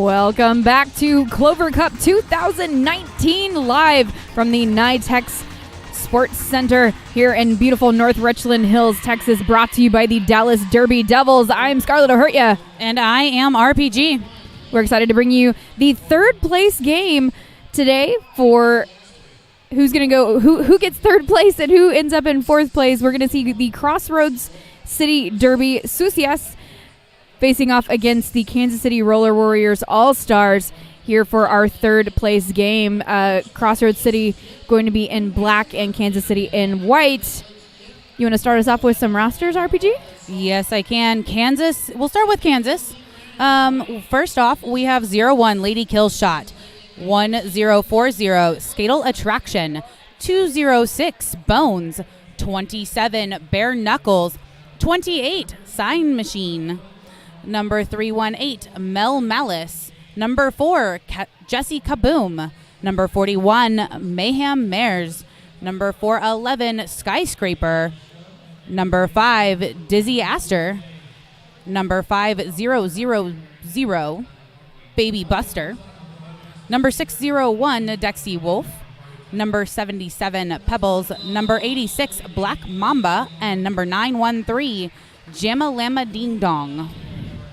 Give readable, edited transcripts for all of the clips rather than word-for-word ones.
Welcome back to Clover Cup 2019 live from the NYTEX Sports Center here in beautiful North Richland Hills, Texas, brought to you by the Dallas Derby Devils. I'm Scarlett O'Hurtia. And I am RPG. We're excited to bring you the third place game today for who's going to go, who gets third place and who ends up in fourth place. We're going to see the Crossroads City Derby Sucias facing off against the Kansas City Roller Warriors All-Stars here for our third place game. Crossroads City going to be in black and Kansas City in white. You want to start us off with some rosters, RPG? Yes, I can. Kansas, we'll start with Kansas. First off, we have 0-1 Lady Kill Shot, 1040 Skatal Attraction, 206 Bones, 27 Bare Knuckles, 28 Sign Machine, number 318 Mel Malice, number 4 Jesse Kaboom, number 41 Mayhem Mares, number 411 Skyscraper, number 5 Dizzy Aster, number 5000 Baby Buster, number 601 Dexy Wolf, number 77 Pebbles, number 86 Black Mamba, and number 913 Jamalama Ding Dong.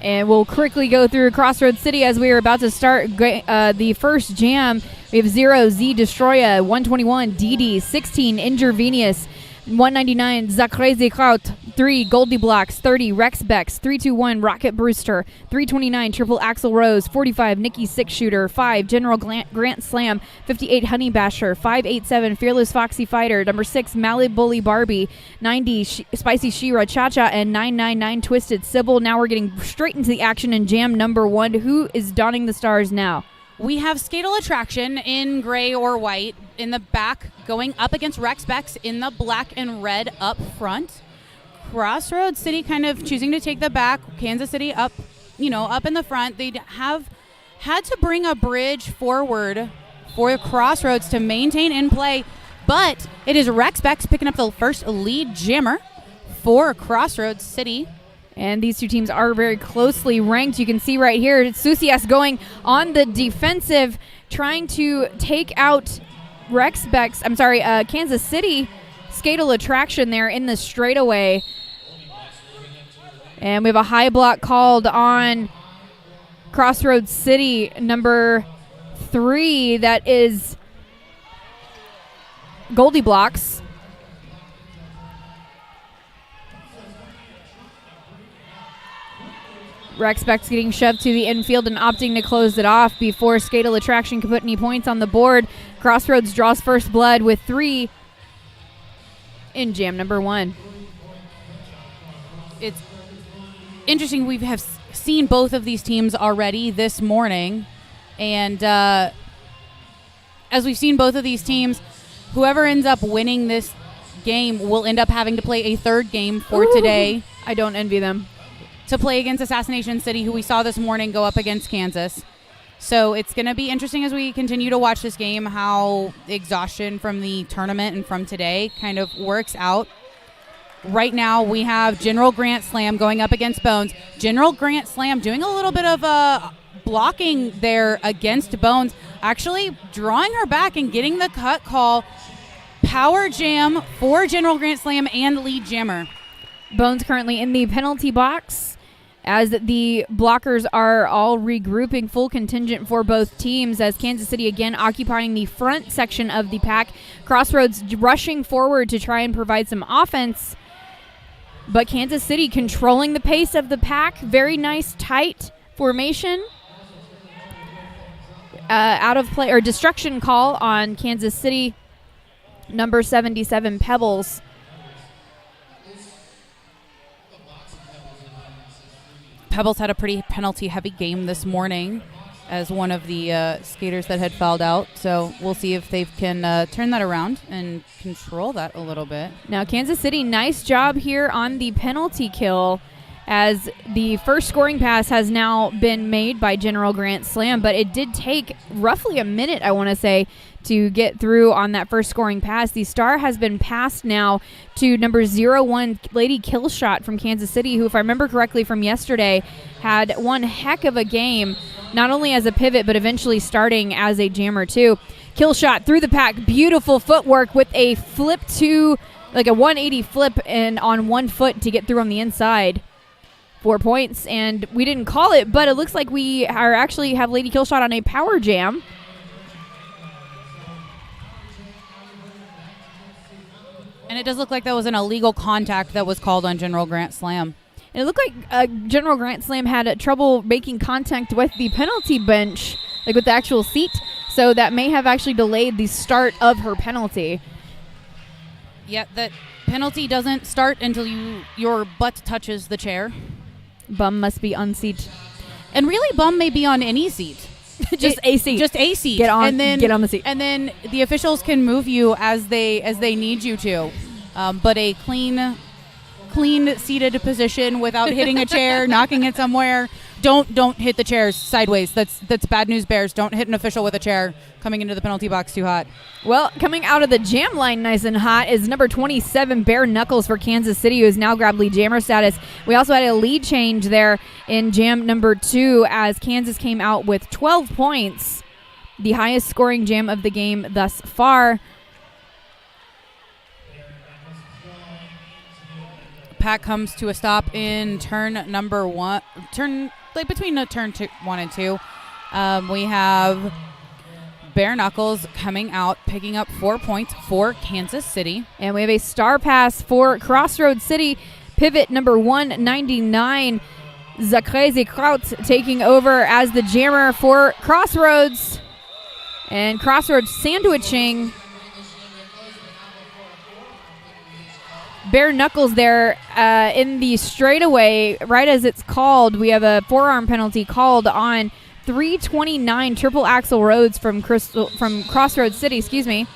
And we'll quickly go through Crossroads City as we are about to start the first jam. We have 0 Z Destroya, 121 DD, 16 Ingervenius, 199 Zacrazy Kraut, 3 Goldie Blocks, 30 Rex Bex, 321 Rocket Brewster, 329 Triple Axel Rose, 45 Nikki Six Shooter, 5 General Grant Slam, 58 Honey Basher, 587 Fearless Foxy Fighter, number 6 Mally Bully Barbie, 90 Spicy Shira Cha-Cha, and 999 Twisted Sybil. Now we're getting straight into the action in jam number 1. Who is donning the stars now? We have Skatal Attraction in gray or white in the back, going up against Rex Bex in the black and red up front. Crossroads City kind of choosing to take the back. Kansas City up, up in the front. They have had to bring a bridge forward for Crossroads to maintain in play, but it is Rex Bex picking up the first lead jammer for Crossroads City. And these two teams are very closely ranked. You can see right here, Sucias going on the defensive, trying to take out Kansas City Skatal Attraction there in the straightaway. And we have a high block called on Crossroads City, number 3. That is Goldie Blocks. Rex Bex getting shoved to the infield and opting to close it off before Skatal Attraction can put any points on the board. Crossroads draws first blood with 3 in jam number 1. It's interesting. We have seen both of these teams already this morning. And as we've seen both of these teams, whoever ends up winning this game will end up having to play a third game for today. I don't envy them. To play against Assassination City, who we saw this morning go up against Kansas. So it's going to be interesting as we continue to watch this game how exhaustion from the tournament and from today kind of works out. Right now we have General Grant Slam going up against Bones. General Grant Slam doing a little bit of blocking there against Bones, actually drawing her back and getting the cut call. Power jam for General Grant Slam and lead jammer. Bones currently in the penalty box as the blockers are all regrouping. Full contingent for both teams as Kansas City again occupying the front section of the pack. Crossroads rushing forward to try and provide some offense, but Kansas City controlling the pace of the pack. Very nice tight formation. Out of play or destruction call on Kansas City, number 77 Pebbles. Pebbles had a pretty penalty-heavy game this morning as one of the skaters that had fouled out. So we'll see if they can turn that around and control that a little bit. Now, Kansas City, nice job here on the penalty kill as the first scoring pass has now been made by General Grant Slam, but it did take roughly a minute, I want to say, to get through on that first scoring pass. The star has been passed now to number 01, Lady Killshot from Kansas City, who, if I remember correctly from yesterday, had one heck of a game, not only as a pivot, but eventually starting as a jammer too. Killshot through the pack, beautiful footwork with a flip to, like a 180 flip and on one foot to get through on the inside. 4 points, and we didn't call it, but it looks like we are actually have Lady Killshot on a power jam. And it does look like that was an illegal contact that was called on General Grant Slam. And it looked like General Grant Slam had trouble making contact with the penalty bench, like with the actual seat, so that may have actually delayed the start of her penalty. Yeah, that penalty doesn't start until your butt touches the chair. Bum must be unseat. And really, bum may be on any seat. Just a seat. Just a seat. Get on the seat. And then the officials can move you as they need you to. But a clean seated position without hitting a chair, knocking it somewhere. Don't hit the chairs sideways. That's bad news, Bears. Don't hit an official with a chair coming into the penalty box too hot. Well, coming out of the jam line nice and hot is number 27, Bare Knuckles for Kansas City, who has now grabbed lead jammer status. We also had a lead change there in jam number 2 as Kansas came out with 12 points, the highest scoring jam of the game thus far. Pack comes to a stop in turn number 1. Between turn 1 and 2. We have Bare Knuckles coming out, picking up 4 points for Kansas City. And we have a star pass for Crossroads City. Pivot number 199, Zachrezi Kraut, taking over as the jammer for Crossroads. And Crossroads sandwiching Bare Knuckles there in the straightaway, right as it's called. We have a forearm penalty called on 329 triple axel Rhodes from Crossroads City, excuse me.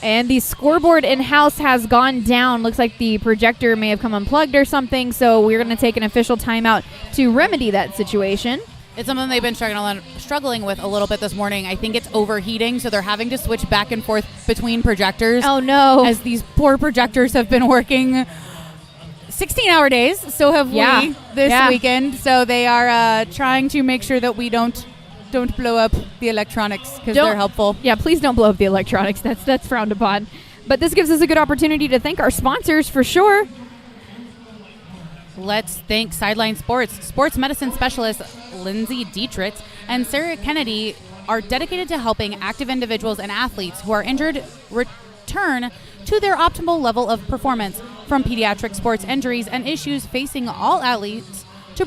And the scoreboard in-house has gone down. Looks like the projector may have come unplugged or something, so we're going to take an official timeout to remedy that situation. It's something they've been struggling with a little bit this morning. I think it's overheating, so they're having to switch back and forth between projectors. Oh, no. As these poor projectors have been working 16-hour days, so have we this weekend. So they are trying to make sure that we don't blow up the electronics because they're helpful. Yeah, please don't blow up the electronics. That's frowned upon. But this gives us a good opportunity to thank our sponsors for sure. Let's thank Sideline Sports medicine specialist Lindsay Dietrich and Sarah Kennedy are dedicated to helping active individuals and athletes who are injured return to their optimal level of performance, from pediatric sports injuries and issues facing all athletes to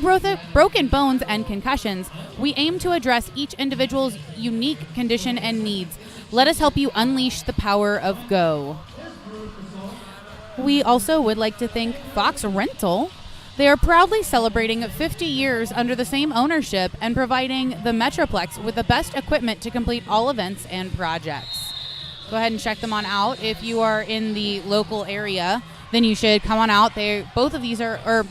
broken bones and concussions. We aim to address each individual's unique condition and needs. Let us help you unleash the power of go. We also would like to thank Fox Rental. They are proudly celebrating 50 years under the same ownership and providing the Metroplex with the best equipment to complete all events and projects. Go ahead and check them on out. If you are in the local area, then you should come on out. Both of these I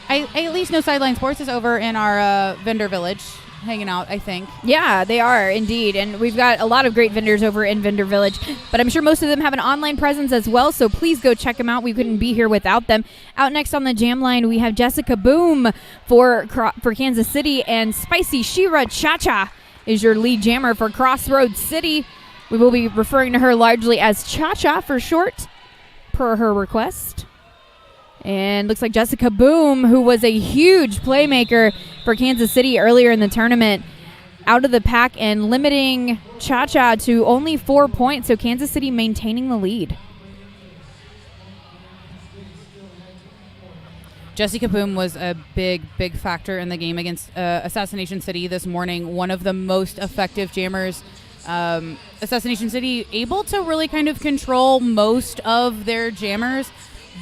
at least know Sideline Sports is over in our vendor village hanging out, I think. Yeah, they are indeed. And we've got a lot of great vendors over in Vendor Village, but I'm sure most of them have an online presence as well, so please go check them out. We couldn't be here without them. Out next on the jam line, we have Jessica Boom for Kansas City, and Spicy Shira Cha-Cha is your lead jammer for Crossroads City. We will be referring to her largely as Cha-Cha for short, per her request. And looks like Jessica Boom, who was a huge playmaker for Kansas City earlier in the tournament, out of the pack and limiting Cha-Cha to only 4 points, so Kansas City maintaining the lead. Jessica Boom was a big factor in the game against Assassination City this morning. One of the most effective jammers. Assassination City able to really kind of control most of their jammers,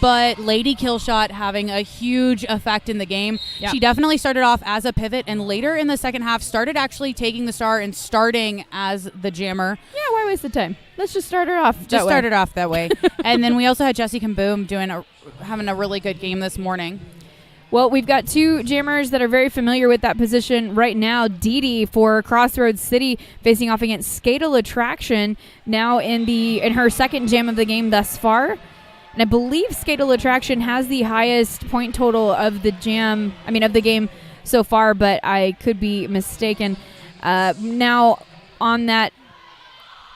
but Lady Killshot having a huge effect in the game. Yep. She definitely started off as a pivot, and later in the second half started actually taking the star and starting as the jammer. Yeah, why waste the time? Let's just start her off that way. And then we also had Jessica Boom having a really good game this morning. Well, we've got two jammers that are very familiar with that position right now. Dee Dee for Crossroads City facing off against Skatal Attraction now in her second jam of the game thus far. And I believe Skatal Attraction has the highest point total of the game so far, but I could be mistaken. Now, on that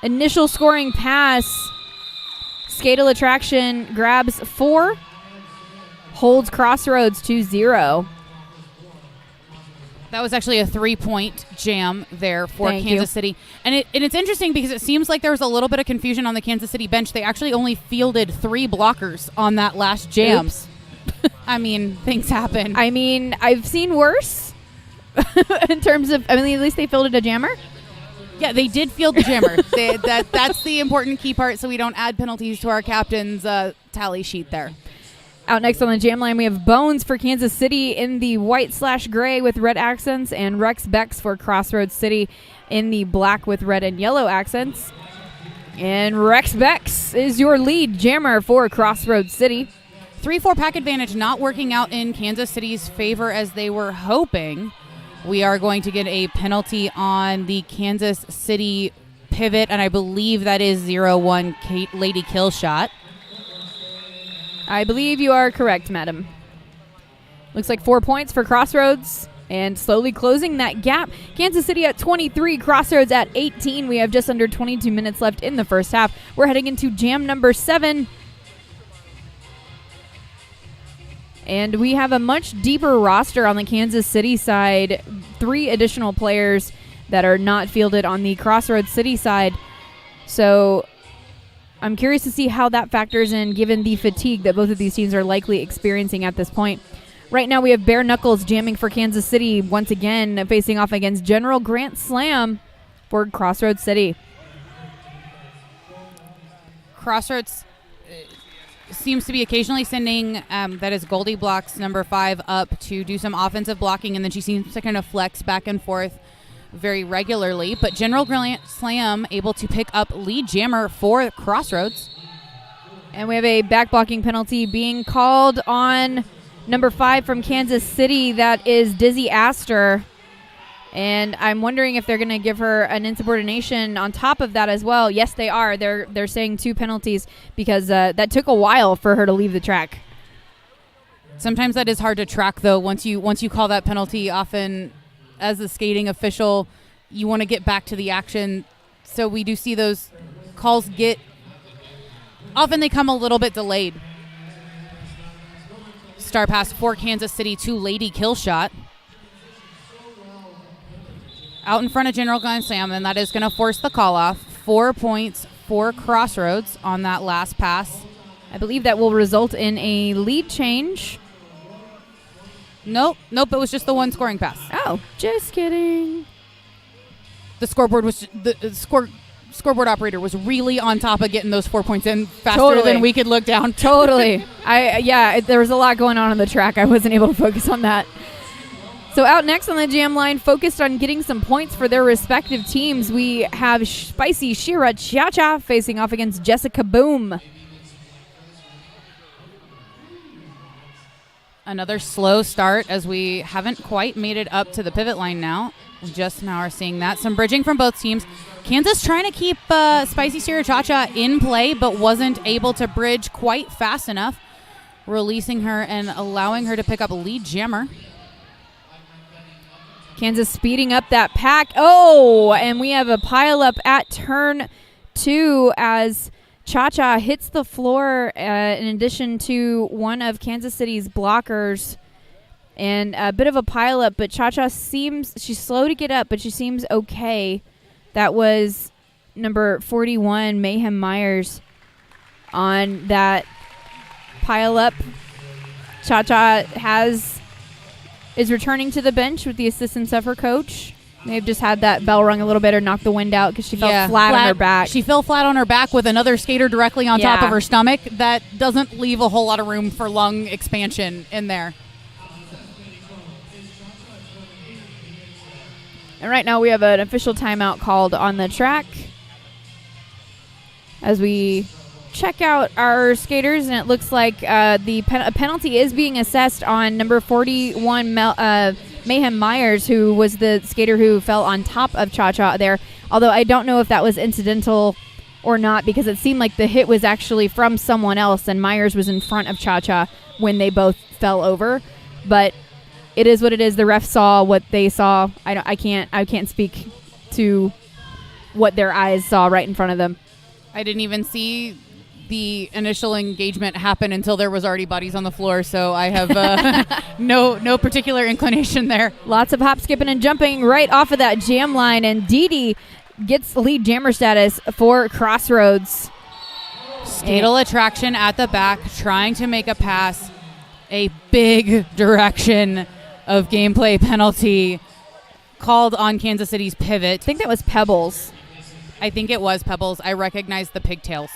initial scoring pass, Skatal Attraction grabs 4, holds Crossroads 2-0. That was actually a 3-point jam there for Thank Kansas you. City. And it's interesting because it seems like there was a little bit of confusion on the Kansas City bench. They actually only fielded 3 blockers on that last jam. Oops. I mean, things happen. I mean, I've seen worse in terms of, at least they fielded a jammer. Yeah, they did field the jammer. That's the important key part, so we don't add penalties to our captain's tally sheet there. Out next on the jam line, we have Bones for Kansas City in the white/gray with red accents, and Rex Bex for Crossroads City in the black with red and yellow accents. And Rex Bex is your lead jammer for Crossroads City. 3-4 pack advantage not working out in Kansas City's favor as they were hoping. We are going to get a penalty on the Kansas City pivot, and I believe that is 0-1 Lady Kill Shot. I believe you are correct, madam. Looks like 4 points for Crossroads and slowly closing that gap. Kansas City at 23, Crossroads at 18. We have just under 22 minutes left in the first half. We're heading into jam number 7. And we have a much deeper roster on the Kansas City side. 3 additional players that are not fielded on the Crossroads City side. So I'm curious to see how that factors in given the fatigue that both of these teams are likely experiencing at this point. Right now we have Bare Knuckles jamming for Kansas City once again, facing off against General Grant Slam for Crossroads City. Crossroads seems to be occasionally sending, that is Goldie Blocks number 5 up to do some offensive blocking, and then she seems to kind of flex back and forth very regularly. But General Grant Slam able to pick up lead jammer for Crossroads. And we have a back blocking penalty being called on number 5 from Kansas City. That is Dizzy Astor. And I'm wondering if they're going to give her an insubordination on top of that as well. Yes, they are. They're saying 2 penalties because that took a while for her to leave the track. Sometimes that is hard to track, though. Once you call that penalty, often as the skating official, you want to get back to the action. So we do see those calls often they come a little bit delayed. Star pass for Kansas City to Lady Kill Shot. Out in front of General Gun Slam, and that is going to force the call off. 4 points for Crossroads on that last pass. I believe that will result in a lead change. Nope, it was just the one scoring pass. Oh, just kidding. The scoreboard was scoreboard operator was really on top of getting those 4 points in faster Totally. than we could look down. Totally. There was a lot going on the track. I wasn't able to focus on that. So out next on the jam line, focused on getting some points for their respective teams, we have Spicy Shira Cha-Cha facing off against Jessica Boom. Another slow start as we haven't quite made it up to the pivot line now. We just now are seeing that. Some bridging from both teams. Kansas trying to keep Spicy Shira Cha-Cha in play, but wasn't able to bridge quite fast enough, releasing her and allowing her to pick up a lead jammer. Kansas speeding up that pack. Oh, and we have a pile up at turn 2 as Cha-Cha hits the floor in addition to one of Kansas City's blockers. And a bit of a pile up, but Cha-Cha she's slow to get up, but she seems okay. That was number 41, Mayhem Myers, on that pile up. Cha-Cha is returning to the bench with the assistance of her coach. May have just had that bell rung a little bit or knocked the wind out because she fell flat on her back. She fell flat on her back with another skater directly on top of her stomach. That doesn't leave a whole lot of room for lung expansion in there. And right now we have an official timeout called on the track as we check out our skaters, and it looks like a penalty is being assessed on number 41, Mayhem Myers, who was the skater who fell on top of Cha-Cha there. Although I don't know if that was incidental or not, because it seemed like the hit was actually from someone else, and Myers was in front of Cha-Cha when they both fell over. But it is what it is. The ref saw what they saw. I can't speak to what their eyes saw right in front of them. I didn't even see the initial engagement happen until there was already bodies on the floor, so I have no particular inclination there. Lots of hop, skipping, and jumping right off of that jam line, and Dee gets lead jammer status for Crossroads. Skatal attraction at the back, trying to make a pass. A big direction of gameplay penalty called on Kansas City's pivot. I think that was Pebbles. I think it was Pebbles. I recognize the pigtails.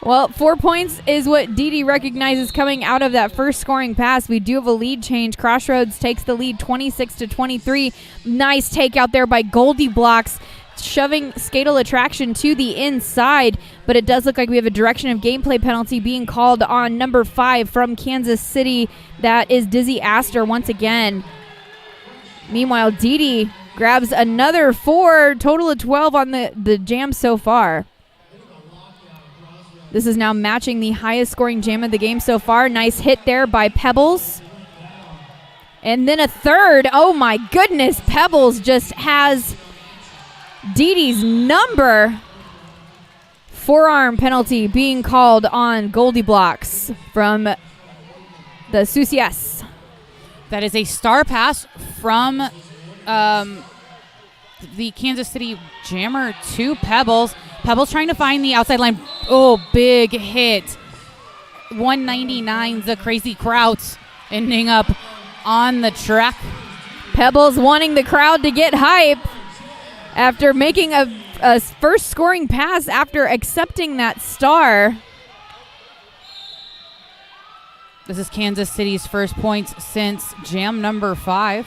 Well, 4 points is what Dee recognizes coming out of that first scoring pass. We do have a lead change. Crossroads takes the lead 26-23. Nice take out there by Goldie Blocks, shoving Skatal attraction to the inside. But it does look like we have a direction of gameplay penalty being called on number 5 from Kansas City. That is Dizzy Astor once again. Meanwhile, Dee grabs another 4, total of 12 on the jam so far. This is now matching the highest scoring jam of the game so far. Nice hit there by Pebbles. And then a third. Oh my goodness, Pebbles just has Dee's number. Forearm penalty being called on Goldie Blocks from the Sucias. That is a star pass from the Kansas City jammer to Pebbles. Pebbles trying to find the outside line. Oh, big hit. 199's the Crazy Krauts ending up on the track. Pebbles wanting the crowd to get hype after making a first scoring pass after accepting that star. This is Kansas City's first points since jam number 5.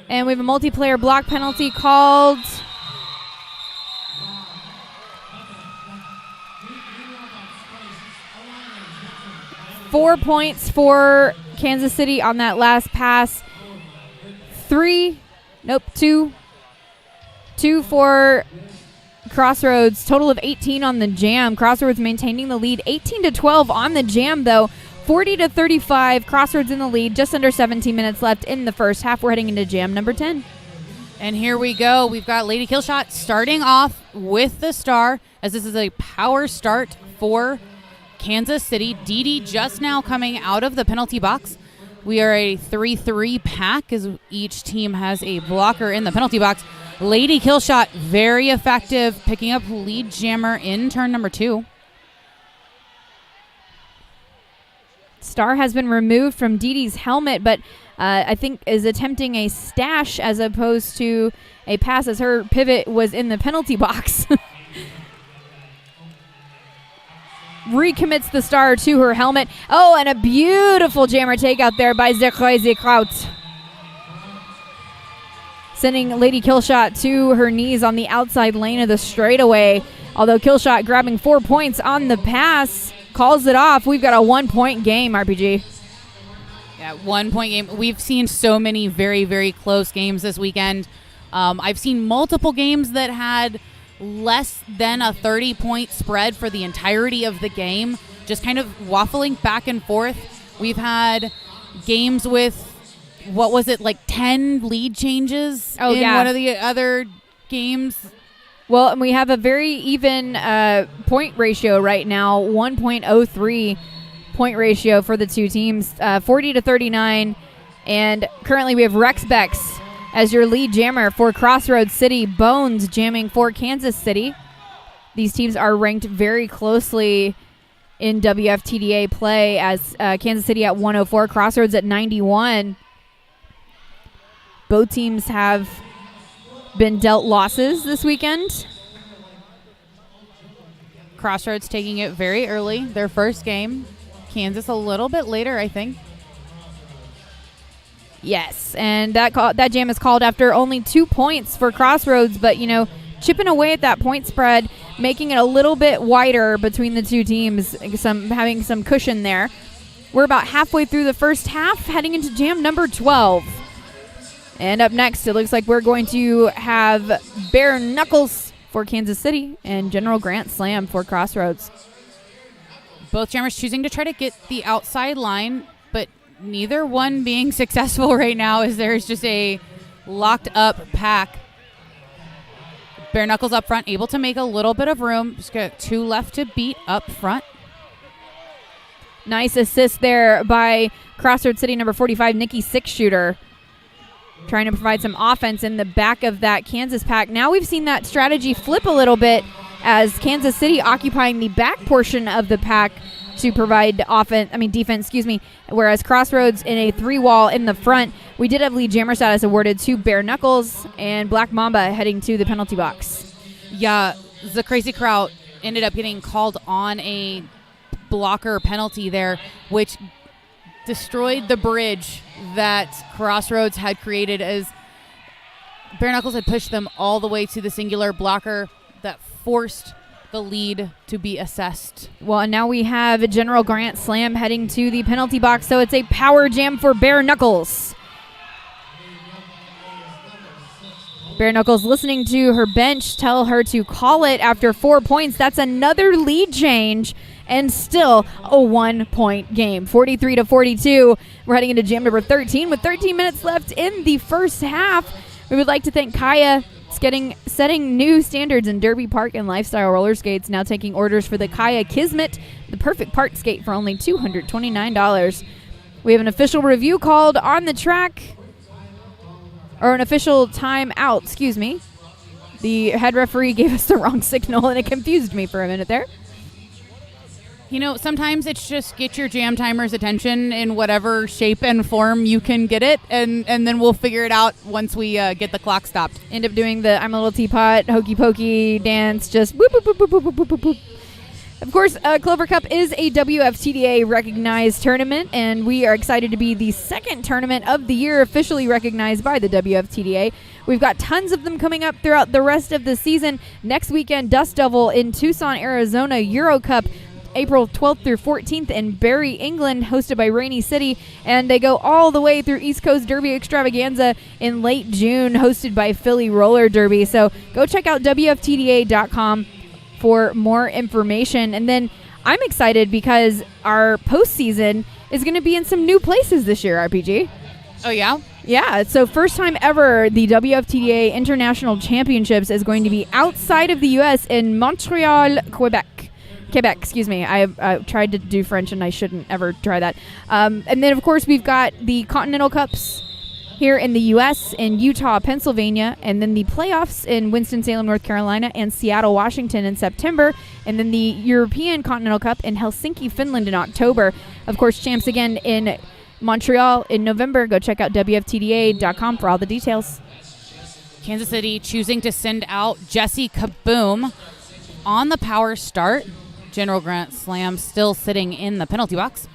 And we have a multiplayer block penalty called. Four points for Kansas City on that last pass. Two for Crossroads. Total of 18 on the jam. Crossroads maintaining the lead. 18-12 on the jam, though. 40-35. Crossroads in the lead. Just under 17 minutes left in the first half. We're heading into jam number 10. And here we go. We've got Lady Killshot starting off with the star, as this is a power start for Kansas City. Dee just now coming out of the penalty box. We are a 3-3 pack, as each team has a blocker in the penalty box. Lady Killshot, very effective, picking up lead jammer in turn number 2. Star has been removed from Dee's helmet, but I think is attempting a stash as opposed to a pass, as her pivot was in the penalty box. Recommits the star to her helmet. Oh, and a beautiful jammer takeout there by Crazy Kraut. Sending Lady Killshot to her knees on the outside lane of the straightaway. Although Killshot grabbing 4 points on the pass, calls it off. We've got a 1-point game, RPG. Yeah, 1-point game. We've seen so many very, very close games this weekend. I've seen multiple games that had less than a 30-point spread for the entirety of the game, just kind of waffling back and forth. We've had games with, what was it, like 10 lead changes in one of the other games. Well, and we have a very even point ratio right now, 1.03 point ratio for the two teams, 40-39. And currently we have Rex Bex as your lead jammer for Crossroads City, Bones jamming for Kansas City. These teams are ranked very closely in WFTDA play, as Kansas City at 104, Crossroads at 91. Both teams have been dealt losses this weekend. Crossroads taking it very early, their first game. Kansas a little bit later, I think. Yes, and that jam is called after only 2 points for Crossroads, but, chipping away at that point spread, making it a little bit wider between the two teams, having some cushion there. We're about halfway through the first half, heading into jam number 12. And up next, it looks like we're going to have Bare Knuckles for Kansas City and General Grant Slam for Crossroads. Both jammers choosing to try to get the outside line, but neither one being successful right now, as there's just a locked up pack. Bare Knuckles up front, able to make a little bit of room. Just got 2 left to beat up front. Nice assist there by Crossroads City number 45, Nikki Six-Shooter, trying to provide some offense in the back of that Kansas pack. Now we've seen that strategy flip a little bit as Kansas City occupying the back portion of the pack to provide defense, whereas Crossroads in a 3-wall in the front. We did have lead jammer status awarded to Bare Knuckles and Black Mamba heading to the penalty box. Yeah, the Crazy Kraut ended up getting called on a blocker penalty there, which destroyed the bridge that Crossroads had created as Bare Knuckles had pushed them all the way to the singular blocker that forced the lead to be assessed. Well, and now we have General Grant Slam heading to the penalty box, so it's a power jam for Bare Knuckles. Bare Knuckles listening to her bench tell her to call it after 4 points. That's another lead change and still a 1-point game. 43-42. We're heading into jam number 13 with 13 minutes left in the first half. We would like to thank Kaya setting new standards in Derby Park and Lifestyle roller skates, now taking orders for the Kaya Kismet, the perfect park skate for only $229. We have an official review called on the track, or an official time out, excuse me. The head referee gave us the wrong signal and it confused me for a minute there. Sometimes it's just get your jam timer's attention in whatever shape and form you can get it, and then we'll figure it out once we get the clock stopped. End up doing the I'm a Little Teapot, hokey pokey dance, just whoop, whoop, whoop, whoop, whoop, whoop, whoop, whoop. Of course, Clover Cup is a WFTDA recognized tournament, and we are excited to be the second tournament of the year officially recognized by the WFTDA. We've got tons of them coming up throughout the rest of the season. Next weekend, Dust Devil in Tucson, Arizona, Euro Cup, April 12th through 14th in Barrie, England, hosted by Rainy City. And they go all the way through East Coast Derby Extravaganza in late June, hosted by Philly Roller Derby. So go check out WFTDA.com for more information. And then I'm excited because our postseason is going to be in some new places this year, RPG. Oh, yeah? Yeah, so first time ever, the WFTDA International Championships is going to be outside of the U.S. in Montreal, Quebec, excuse me. I tried to do French and I shouldn't ever try that. And then, of course, we've got the Continental Cups here in the U.S., in Utah, Pennsylvania, and then the playoffs in Winston-Salem, North Carolina, and Seattle, Washington in September, and then the European Continental Cup in Helsinki, Finland in October. Of course, champs again in Montreal in November. Go check out WFTDA.com for all the details. Kansas City choosing to send out Jesse Kaboom on the power start. General Grant Slam still sitting in the penalty box.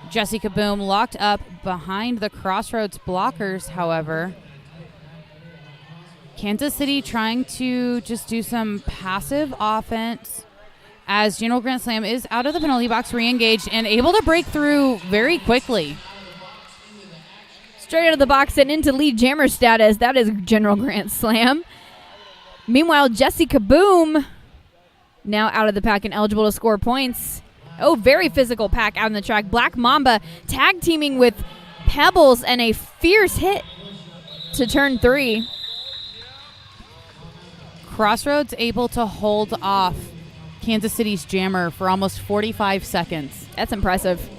Jesse Kaboom locked up behind the Crossroads blockers, however. Kansas City trying to just do some passive offense as General Grant Slam is out of the penalty box, re-engaged, and able to break through very quickly. Straight out of the box and into lead jammer status. That is General Grant Slam. Meanwhile, Jesse Kaboom now out of the pack and eligible to score points. Oh, very physical pack out on the track. Black Mamba tag teaming with Pebbles and a fierce hit to turn 3. Crossroads able to hold off Kansas City's jammer for almost 45 seconds. That's impressive.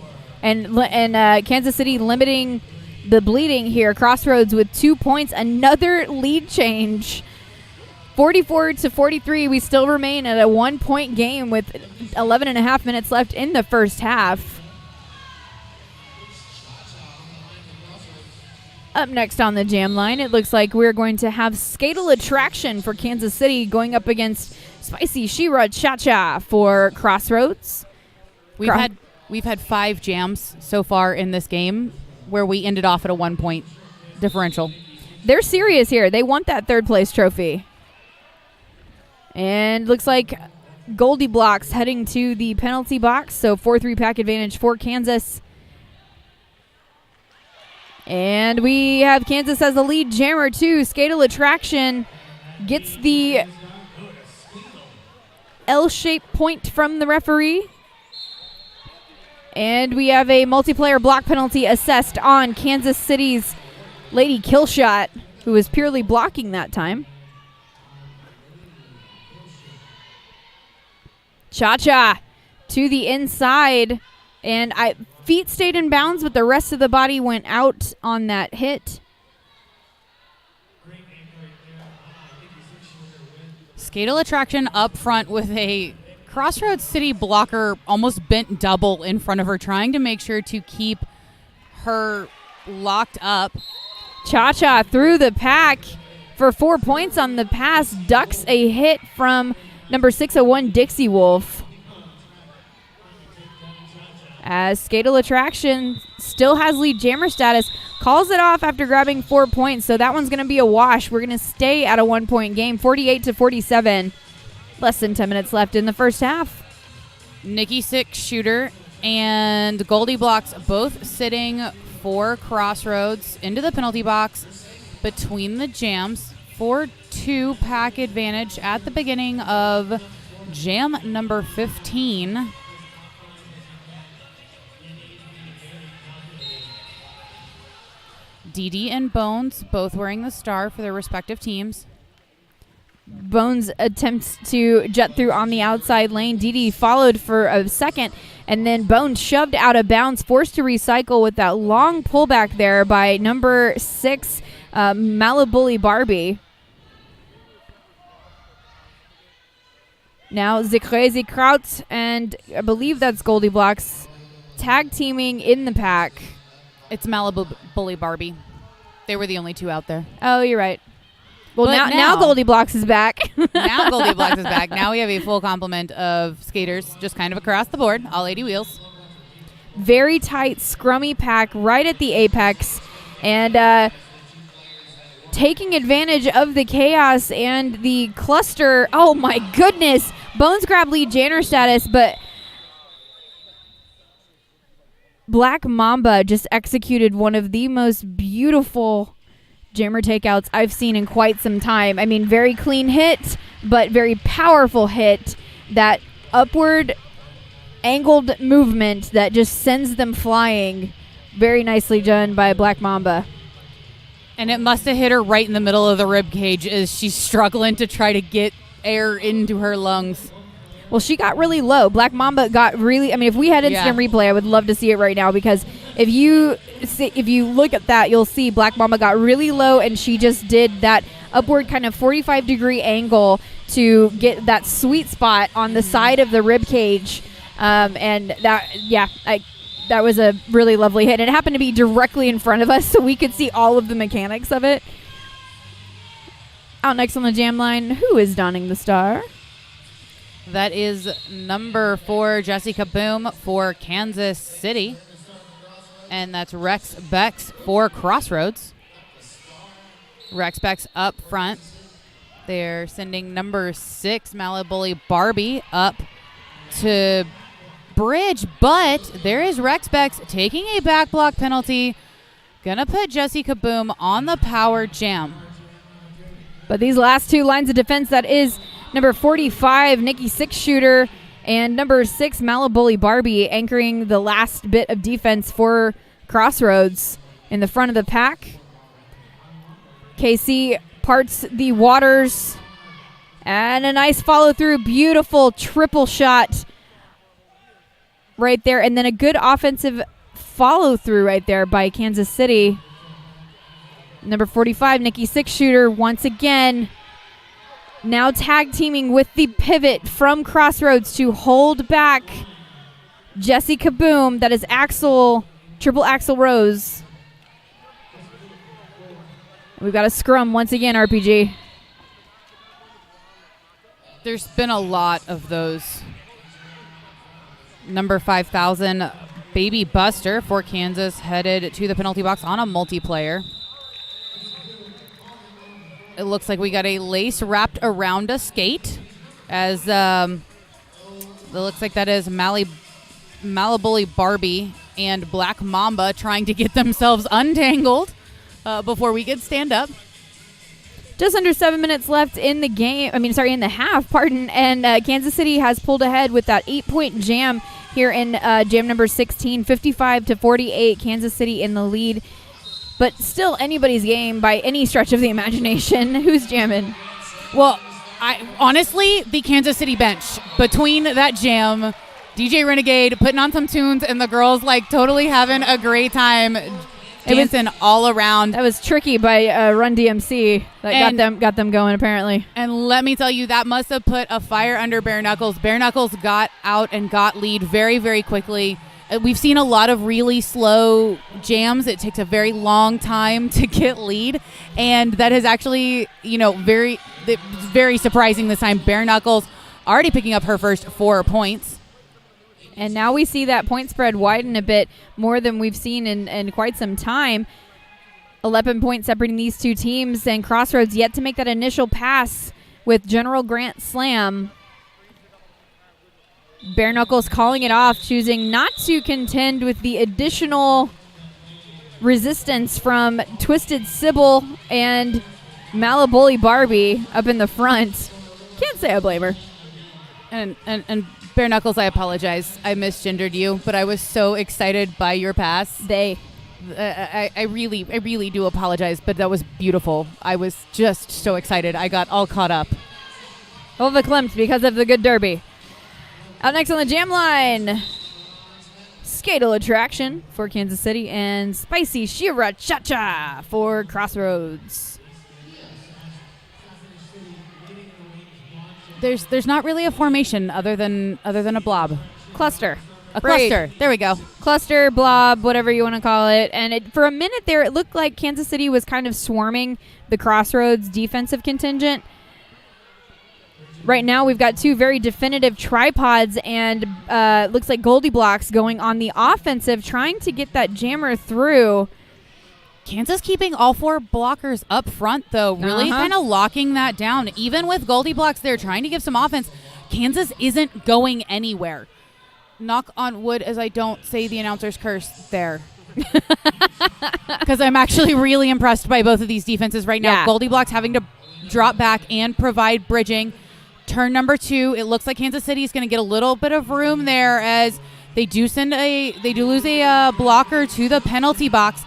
And Kansas City limiting the bleeding here. Crossroads with 2 points. Another lead change. 44-43. We still remain at a 1-point game with 11 and a half minutes left in the first half. Up next on the jam line, it looks like we're going to have Skatal Attraction for Kansas City going up against Spicy She-Ra Cha-Cha for Crossroads. We've had we've had 5 jams so far in this game where we ended off at a 1-point differential. They're serious here. They want that third place trophy. And looks like Goldie Blocks heading to the penalty box. So 4-3 pack advantage for Kansas. And we have Kansas as the lead jammer too. Skatal Attraction gets the L-shaped point from the referee. And we have a multiplayer block penalty assessed on Kansas City's Lady Killshot, who was purely blocking that time. Cha-cha to the inside. And feet stayed in bounds, but the rest of the body went out on that hit. Skatal Attraction up front with a Crossroads City blocker almost bent double in front of her, trying to make sure to keep her locked up. Cha-cha through the pack for 4 points on the pass. Ducks a hit from number 601, Dixie Wolf. As Skatal Attraction still has lead jammer status, calls it off after grabbing 4 points, so that one's going to be a wash. We're going to stay at a 1-point game, 48-47. Less than 10 minutes left in the first half. Nikki 6 shooter and Goldie Blocks both sitting for Crossroads into the penalty box between the jams. 4-2 pack advantage at the beginning of jam number 15. Dee and Bones both wearing the star for their respective teams. Bones attempts to jet through on the outside lane. Dee followed for a second, and then Bones shoved out of bounds, forced to recycle with that long pullback there by number 6, Malibully Barbie. Now the Crazy Kraut, and I believe that's Goldie Blocks, tag teaming in the pack. It's Malibully Barbie. They were the only 2 out there. Oh, you're right. Well, now Goldie Blocks is back. Now Goldie Blocks is back. Now we have a full complement of skaters just kind of across the board, all 80 wheels. Very tight, scrummy pack right at the apex. And taking advantage of the chaos and the cluster. Oh, my goodness. Bones grab lead jammer status, but Black Mamba just executed one of the most beautiful jammer takeouts I've seen in quite some time. I mean, very clean hit, but very powerful hit. That upward angled movement that just sends them flying. Very nicely done by Black Mamba. And it must have hit her right in the middle of the rib cage as she's struggling to try to get air into her lungs. Well, she got really low. Black Mamba got really... I mean, if we had instant replay, I would love to see it right now, because if you look at that, you'll see Black Mamba got really low, and she just did that upward kind of 45-degree angle to get that sweet spot on the side of the rib cage. And that was a really lovely hit. And it happened to be directly in front of us, so we could see all of the mechanics of it. Out next on the jam line, who is donning the star? That is number 4, Jessie Kaboom for Kansas City. And that's Rex Bex for Crossroads. Rex Bex up front. They're sending number 6, Malibully Barbie, up to bridge. But there is Rex Bex taking a back block penalty. Gonna put Jessie Kaboom on the power jam. But these last 2 lines of defense, that is number 45, Nikki 6 shooter, and number 6, Malibully Barbie, anchoring the last bit of defense for Crossroads in the front of the pack. KC parts the waters, and a nice follow through, beautiful triple shot right there, and then a good offensive follow through right there by Kansas City. Number 45, Nikki 6 shooter, once again, now tag teaming with the pivot from Crossroads to hold back Jessie Kaboom. That is triple Axel Rose. We've got a scrum once again, RPG. There's been a lot of those. Number 5,000, Baby Buster for Kansas, headed to the penalty box on a multiplayer. It looks like we got a lace wrapped around a skate, as it looks like that is Malibully Barbie and Black Mamba trying to get themselves untangled before we could stand up. Just under 7 minutes left in the game. In the half, pardon. And Kansas City has pulled ahead with that 8-point jam here in jam number 16, 55-48. Kansas City in the lead. But still anybody's game by any stretch of the imagination. Who's jamming? Well, honestly, the Kansas City bench. Between that jam, DJ Renegade putting on some tunes, and the girls totally having a great time dancing all around. That was tricky by Run DMC that got them going, apparently. And let me tell you, that must have put a fire under Bare Knuckles. Bare Knuckles got out and got lead very, very quickly. We've seen a lot of really slow jams. It takes a very long time to get lead, and that is actually, very surprising this time. Bare Knuckles already picking up her first 4 points. And now we see that point spread widen a bit more than we've seen in quite some time. 11 points separating these two teams, and Crossroads yet to make that initial pass with General Grant Slam. Bare Knuckles calling it off, choosing not to contend with the additional resistance from Twisted Sybil and Malibully Barbie up in the front. Can't say I blame her. And Bare Knuckles, I apologize. I misgendered you, but I was so excited by your pass. I really do apologize, but that was beautiful. I was just so excited. I got all caught up. Overclimped because of the good derby. Out next on the jam line, Skatal Attraction for Kansas City and Spicy Shira Cha-Cha for Crossroads. There's not really a formation other than a blob. Cluster. Cluster. There we go. Cluster, blob, whatever you want to call it. And for a minute there, it looked like Kansas City was kind of swarming the Crossroads defensive contingent. Right now, we've got two very definitive tripods, and looks like Goldie Blocks going on the offensive, trying to get that jammer through. Kansas keeping all 4 blockers up front, though, really kind of locking that down. Even with Goldie Blocks there trying to give some offense, Kansas isn't going anywhere. Knock on wood as I don't say the announcer's curse there. Because I'm actually really impressed by both of these defenses right now. Yeah. Goldie Blocks having to drop back and provide bridging. Turn number 2, it looks like Kansas City is going to get a little bit of room there as they do lose a blocker to the penalty box.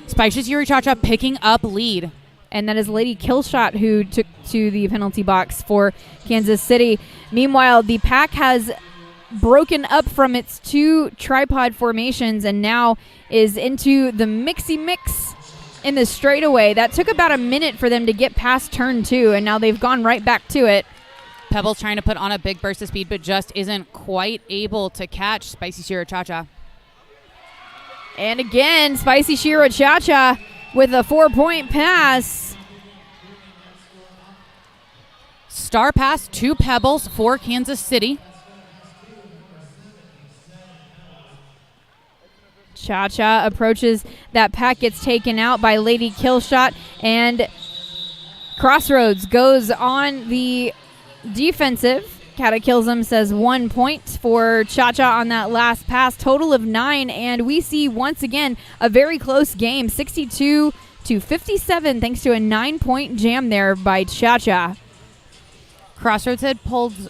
Spicious Yuri Cha-Cha picking up lead. And that is Lady Killshot who took to the penalty box for Kansas City. Meanwhile, the pack has broken up from its 2 tripod formations and now is into the mixy mix in the straightaway. That took about a minute for them to get past turn 2, and now they've gone right back to it. Pebbles trying to put on a big burst of speed, but just isn't quite able to catch Spicy Shira Cha-Cha. And again, Spicy Shira Cha-Cha with a 4-point pass. Star pass to Pebbles for Kansas City. Cha-Cha approaches that pack, gets taken out by Lady Killshot, and Crossroads goes on the defensive. Cataclysm says 1 point for Cha-Cha on that last pass, total of 9, and we see once again a very close game, 62-57, thanks to a 9-point jam there by Cha-Cha. Crossroads had pulled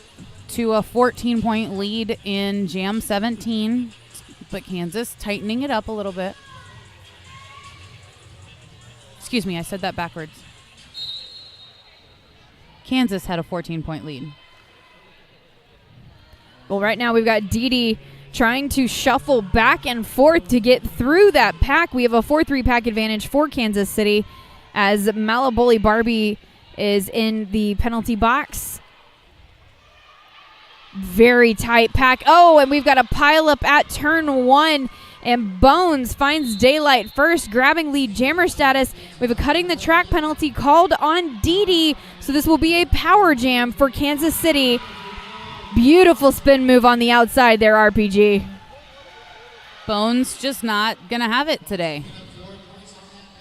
to a 14-point lead in jam 17, but Kansas tightening it up a little bit. Excuse me, I said that backwards. Kansas had a 14-point lead. Well, right now we've got Didi trying to shuffle back and forth to get through that pack. We have a 4-3 pack advantage for Kansas City as Malibully Barbie is in the penalty box. Very tight pack. Oh, and we've got a pile up at turn 1. And Bones finds daylight first, grabbing lead jammer status. We have a cutting the track penalty called on Didi. So this will be a power jam for Kansas City. Beautiful spin move on the outside there, RPG. Bones just not going to have it today.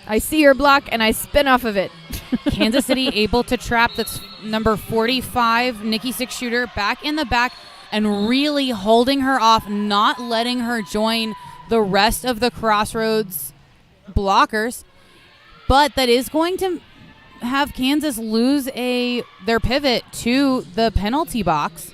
I see her block, and I spin off of it. Kansas City able to trap that's number 45, Nikki Six Shooter, back in the back and really holding her off, not letting her join the rest of the Crossroads blockers. But that is going to have Kansas lose their pivot to the penalty box.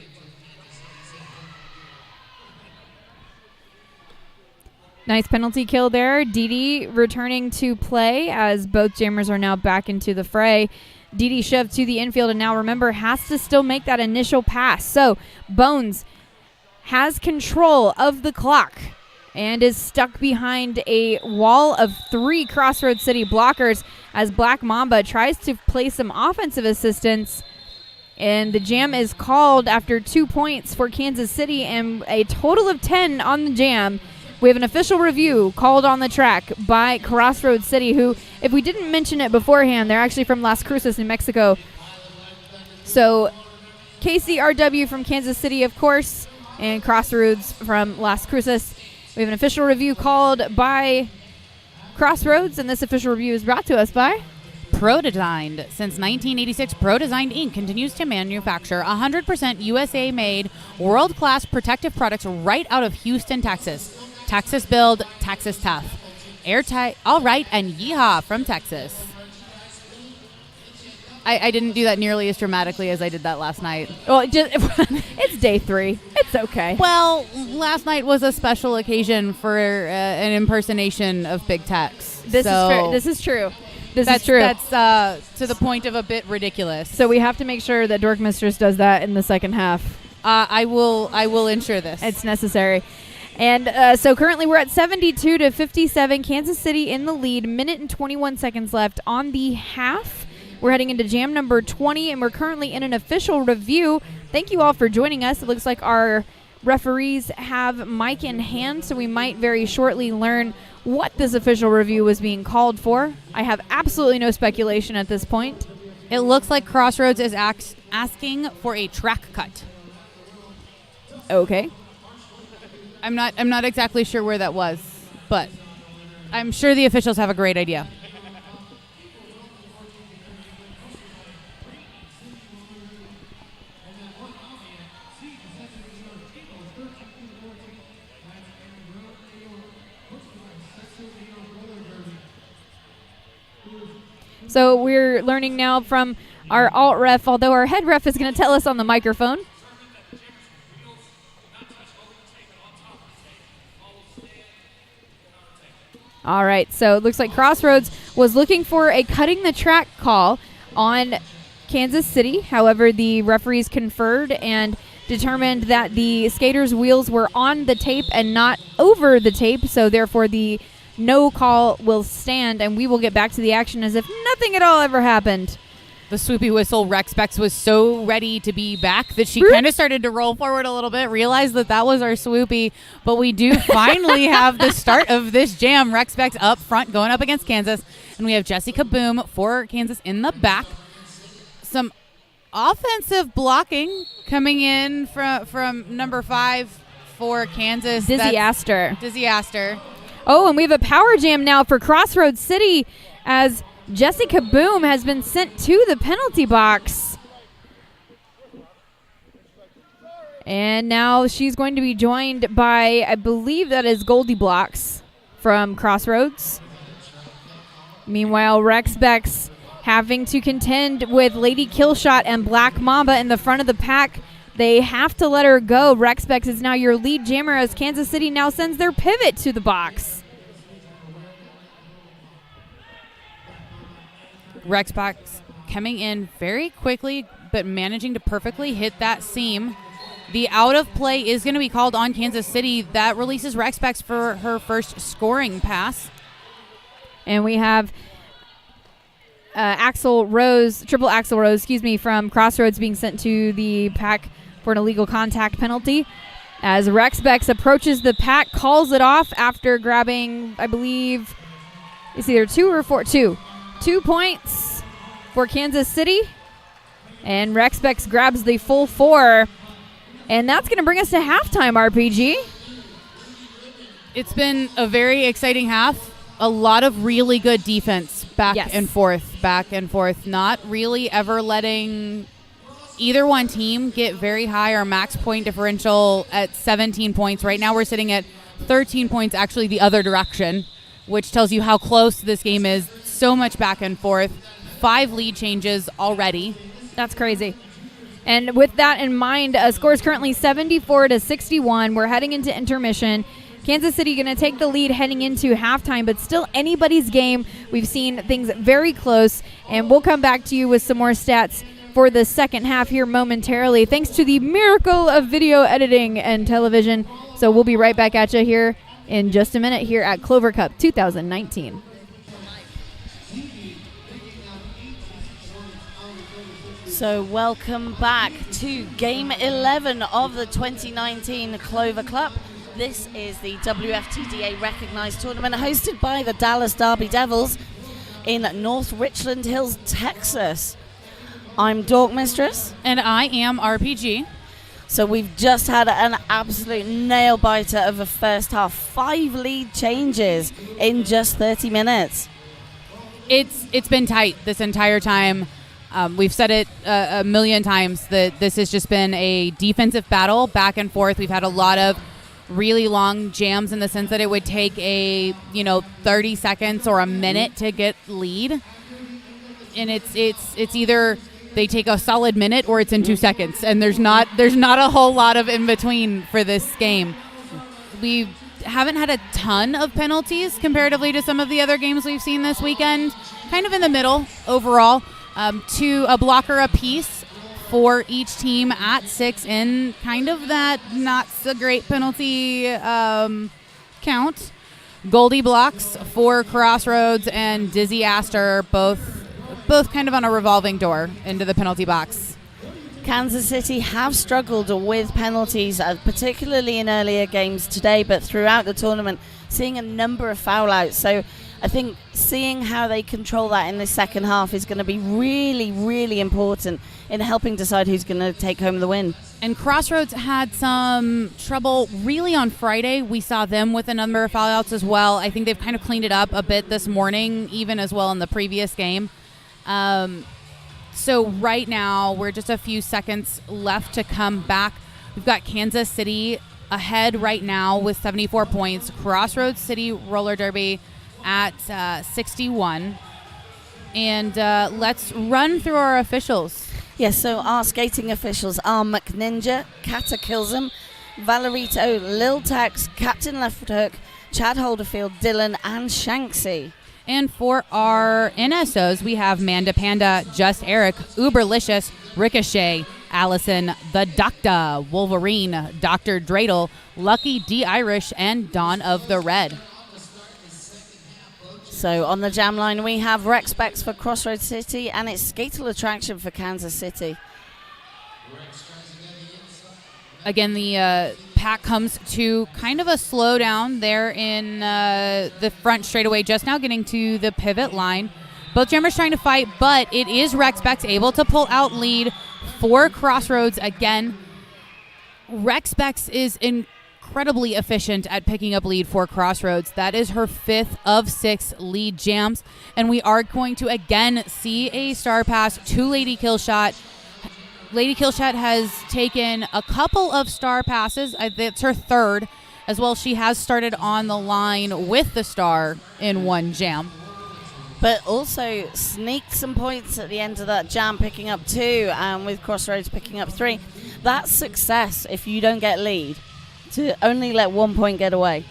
Nice penalty kill there. Didi returning to play as both jammers are now back into the fray. Didi shoved to the infield and now remember has to still make that initial pass. So Bones has control of the clock and is stuck behind a wall of 3 Crossroads City blockers as Black Mamba tries to play some offensive assistance. And the jam is called after 2 points for Kansas City and a total of 10 on the jam. We have an official review called on the track by Crossroads City, who, if we didn't mention it beforehand, they're actually from Las Cruces, New Mexico. So KCRW from Kansas City, of course, and Crossroads from Las Cruces. We have an official review called by Crossroads, and this official review is brought to us by Pro-designed. Since 1986, Pro-Designed Inc. continues to manufacture 100% USA-made, world-class protective products right out of Houston, Texas. Texas build, Texas tough. Airtight, all right, and yeehaw from Texas. I didn't do that nearly as dramatically as I did that last night. Well, it's day 3. It's okay. Well, last night was a special occasion for an impersonation of Big Tex. This is true. This is true. That's to the point of a bit ridiculous. So we have to make sure that Dork Mistress does that in the second half. I will ensure this. It's necessary. And so currently we're at 72-57. Kansas City in the lead. Minute and 21 seconds left on the half. We're heading into jam number 20, and we're currently in an official review. Thank you all for joining us. It looks like our referees have mic in hand, so we might very shortly learn what this official review was being called for. I have absolutely no speculation at this point. It looks like Crossroads is asking for a track cut. Okay. I'm not exactly sure where that was, but I'm sure the officials have a great idea. So we're learning now from our alt ref, although our head ref is going to tell us on the microphone. All right, so it looks like Crossroads was looking for a cutting the track call on Kansas City. However, the referees conferred and determined that the skaters' wheels were on the tape and not over the tape, so therefore the no call will stand, and we will get back to the action as if nothing at all ever happened. The swoopy whistle, Rex Bex was so ready to be back that she kind of started to roll forward a little bit, realized that was our swoopy, but we do finally have the start of this jam. Rex Bex up front going up against Kansas, and we have Jessie Kaboom for Kansas in the back. Some offensive blocking coming in from number 5 for Kansas. Dizzy Astor. Oh, and we have a power jam now for Crossroads City as Jessie Kaboom has been sent to the penalty box. And now she's going to be joined by, I believe that is Goldie Blocks from Crossroads. Meanwhile, Rex Bex having to contend with Lady Killshot and Black Mamba in the front of the pack. They have to let her go. Rex Bex is now your lead jammer as Kansas City now sends their pivot to the box. Rex Bex coming in very quickly, but managing to perfectly hit that seam. The out of play is going to be called on Kansas City. That releases Rex Bex for her first scoring pass. And we have triple Axel Rose, from Crossroads being sent to the pack for an illegal contact penalty. As Rex Bex approaches the pack, calls it off after grabbing, I believe, it's either 2 or 4. 2 points for Kansas City. And Rex Bex grabs the full 4. And that's going to bring us to halftime, RPG. It's been a very exciting half. A lot of really good defense back and forth. Not really ever letting either one team get very high or max point differential at 17 points. Right now we're sitting at 13 points, actually the other direction, which tells you how close this game is. So much back and forth. 5 lead changes already. That's crazy. And with that in mind, score is currently 74-61. We're heading into intermission. Kansas City going to take the lead heading into halftime, but still anybody's game. We've seen things very close, and we'll come back to you with some more stats for the second half here momentarily, thanks to the miracle of video editing and television. So we'll be right back at you here in just a minute here at Clover Cup 2019. So welcome back to Game 11 of the 2019 Clover Cup. This is the WFTDA recognized tournament hosted by the Dallas Derby Devils in North Richland Hills, Texas. I'm Dork Mistress. And I am RPG. So we've just had an absolute nail-biter of a first half. 5 lead changes in just 30 minutes. It's been tight this entire time. We've said it a million times that this has just been a defensive battle back and forth. We've had a lot of really long jams in the sense that it would take 30 seconds or a minute to get lead, and it's either they take a solid minute or it's in 2 seconds, and there's not a whole lot of in between for this game. We haven't had a ton of penalties comparatively to some of the other games we've seen this weekend. Kind of in the middle overall. To a blocker apiece for each team at 6 in kind of that not so great penalty count. Goldie blocks for Crossroads and Dizzy Astor, both kind of on a revolving door into the penalty box. Kansas City have struggled with penalties, particularly in earlier games today, but throughout the tournament, seeing a number of foul outs. So I think seeing how they control that in the second half is going to be really, really important in helping decide who's going to take home the win. And Crossroads had some trouble really on Friday. We saw them with a number of foul outs as well. I think they've kind of cleaned it up a bit this morning, even as well in the previous game. So right now, we're just a few seconds left to come back. We've got Kansas City ahead right now with 74 points. Crossroads City Roller Derby at 61. And let's run through our officials. Yes, so our skating officials are McNinja, Cataclysm, Valerito, Lil Tax, Captain Left Hook, Chad Holderfield, Dylan, and Shanksy. And for our NSOs, we have Manda Panda, Just Eric, Uberlicious, Ricochet, Allison, The Doctor, Wolverine, Dr. Dreidel, Lucky D. Irish, and Dawn of the Red. So on the jam line, we have Rex Specs for Crossroads City, and it's Skatal Attraction for Kansas City. Again, the pack comes to kind of a slowdown there in the front straightaway, just now getting to the pivot line. Both jammers trying to fight, but it is Rex Specs able to pull out lead for Crossroads again. Rex Specs is incredibly efficient at picking up lead for Crossroads. That is her 5th of 6 lead jams, and we are going to again see a star pass to Lady Killshot. Lady Killshot has taken a couple of star passes. That's her 3rd as well. She has started on the line with the star in 1 jam, but also sneaked some points at the end of that jam, picking up 2, and with Crossroads picking up 3. That's success if you don't get lead, to only let 1 point get away.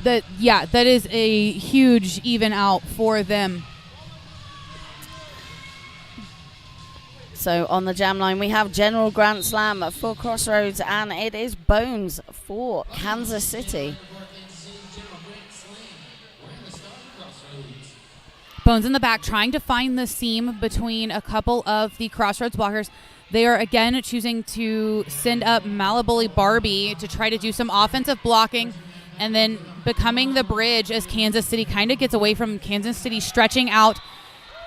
That is a huge even out for them. So on the jam line, we have General Grand Slam for Crossroads, and it is Bones for Kansas City. Bones in the back trying to find the seam between a couple of the Crossroads blockers. They are again choosing to send up Malibully Barbie to try to do some offensive blocking, and then becoming the bridge as Kansas City kind of gets away from Kansas City stretching out.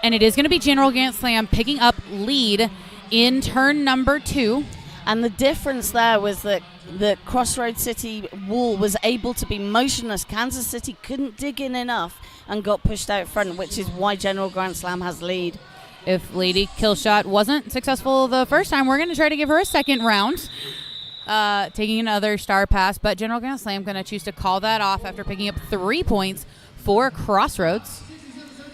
And it is going to be General Grand Slam picking up lead in turn number 2. And the difference there was that the Crossroads City wall was able to be motionless. Kansas City couldn't dig in enough and got pushed out front, which is why General Grand Slam has lead. If Lady Killshot wasn't successful the first time, we're going to try to give her a second round, taking another star pass. But General Grand Slam going to choose to call that off after picking up 3 points for Crossroads.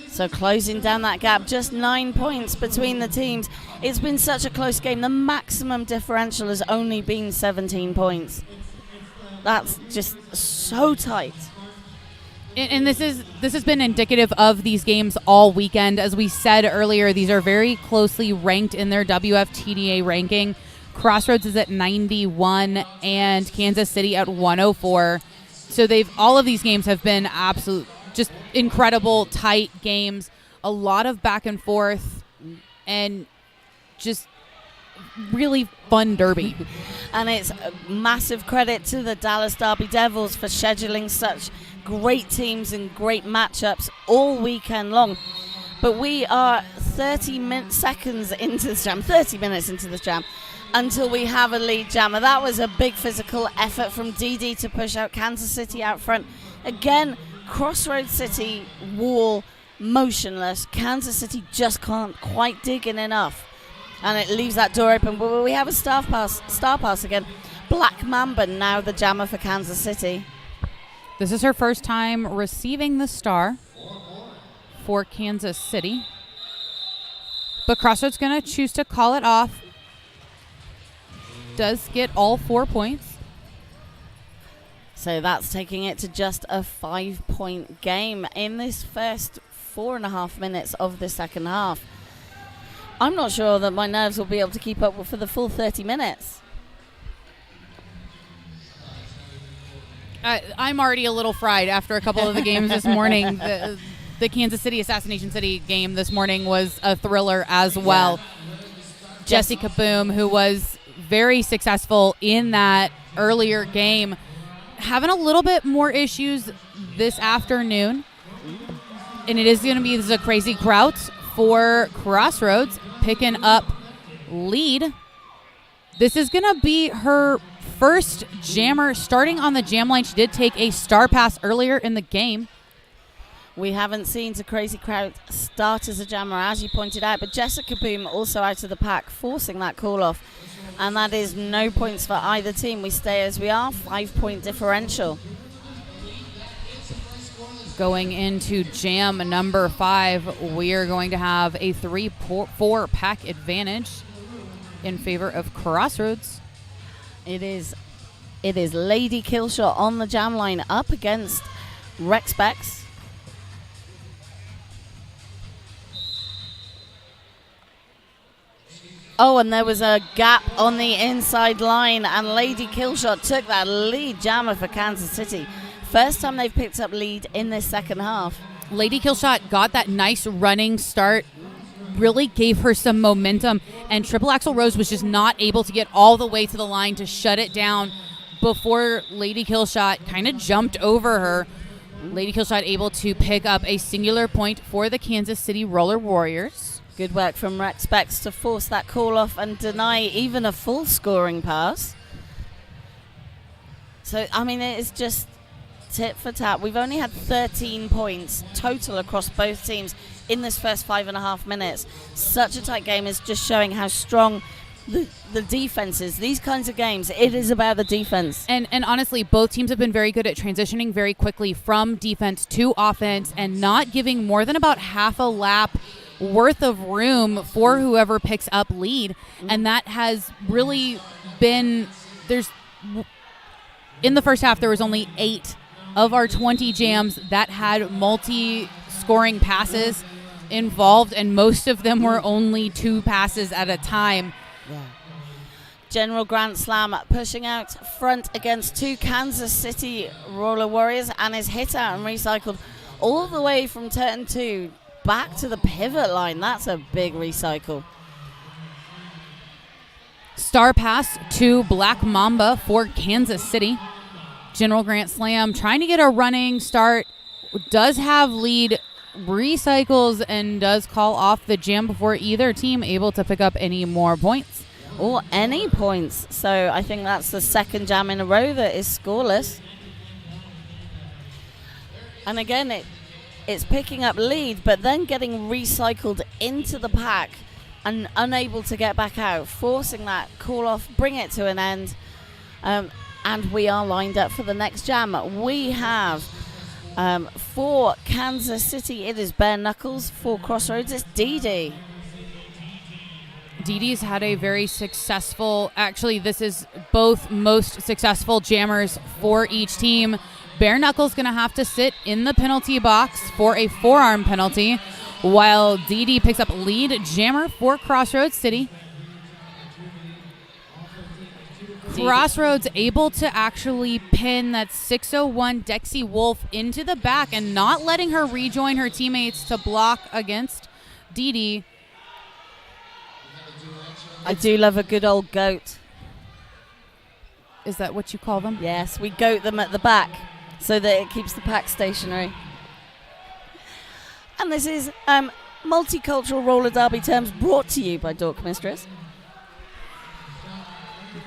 So closing down that gap, just 9 points between the teams. It's been such a close game. The maximum differential has only been 17 points. That's just so tight. And this has been indicative of these games all weekend. As we said earlier, these are very closely ranked in their WFTDA ranking. Crossroads is at 91 and Kansas City at 104. So all of these games have been absolute, just incredible, tight games. A lot of back and forth and just really fun derby. And it's a massive credit to the Dallas Derby Devils for scheduling such great teams and great matchups all weekend long. But we are 30 minutes into this jam until we have a lead jammer. That was a big physical effort from DD to push out Kansas City out front. Again, Crossroads City wall motionless. Kansas City just can't quite dig in enough. And it leaves that door open. But we have a star pass again. Black Mamba now the jammer for Kansas City. This is her first time receiving the star for Kansas City. But Crossroads going to choose to call it off. Does get all 4 points. So that's taking it to just a 5-point game in this first 4.5 minutes of the second half. I'm not sure that my nerves will be able to keep up for the full 30 minutes. I'm already a little fried after a couple of the games this morning. The Kansas City Assassination City game this morning was a thriller as well. Yeah. Jessie Kaboom, who was very successful in that earlier game, having a little bit more issues this afternoon. And it is going to be a crazy Kraut for Crossroads picking up lead. This is going to be her first jammer starting on the jam line. She did take a star pass earlier in the game. We haven't seen the crazy crowd start as a jammer, as you pointed out, but Jessica Boom also out of the pack, forcing that call off. And that is no points for either team. We stay as we are, 5-point differential. Going into jam number 5, we are going to have a 3-4 pack advantage in favor of Crossroads. It is Lady Killshot on the jam line up against Rex Bex. Oh, and there was a gap on the inside line, and Lady Killshot took that lead jammer for Kansas City. First time they've picked up lead in this second half. Lady Killshot got that nice running start, really gave her some momentum, and Triple Axel Rose was just not able to get all the way to the line to shut it down before Lady Killshot kind of jumped over her. Lady Killshot able to pick up a singular point for the Kansas City Roller Warriors. Good work from Rex Bex to force that call off and deny even a full scoring pass. So, I mean, it is just tit for tat. We've only had 13 points total across both teams in this first 5.5 minutes. Such a tight game is just showing how strong the defense is. These kinds of games, it is about the defense. And honestly, both teams have been very good at transitioning very quickly from defense to offense and not giving more than about half a lap worth of room for whoever picks up lead. And that has really been, in the first half, there was only 8 of our 20 jams that had multi-scoring passes involved, and most of them were only 2 passes at a time. Yeah. General Grand Slam pushing out front against 2 Kansas City Roller Warriors, and is hit out and recycled all the way from turn 2 back to the pivot line. That's a big recycle. Star pass to Black Mamba for Kansas City. General Grand Slam trying to get a running start. Does have lead, recycles, and does call off the jam before either team able to pick up any more points. or any points. So I think that's the second jam in a row that is scoreless. And again, it's picking up lead, but then getting recycled into the pack and unable to get back out, forcing that call off, bring it to an end. And we are lined up for the next jam. We have for Kansas City, it is Bare Knuckles. For Crossroads, it's Dee. Didi's had a very successful, actually this is both most successful jammers for each team. Bare Knuckles going to have to sit in the penalty box for a forearm penalty, while Dee picks up lead jammer for Crossroads City. Crossroads able to actually pin that 601 Dexy Wolf into the back and not letting her rejoin her teammates to block against Dee. I do love a good old goat. Is that what you call them? Yes, we goat them at the back so that it keeps the pack stationary. And this is multicultural roller derby terms brought to you by Dork Mistress.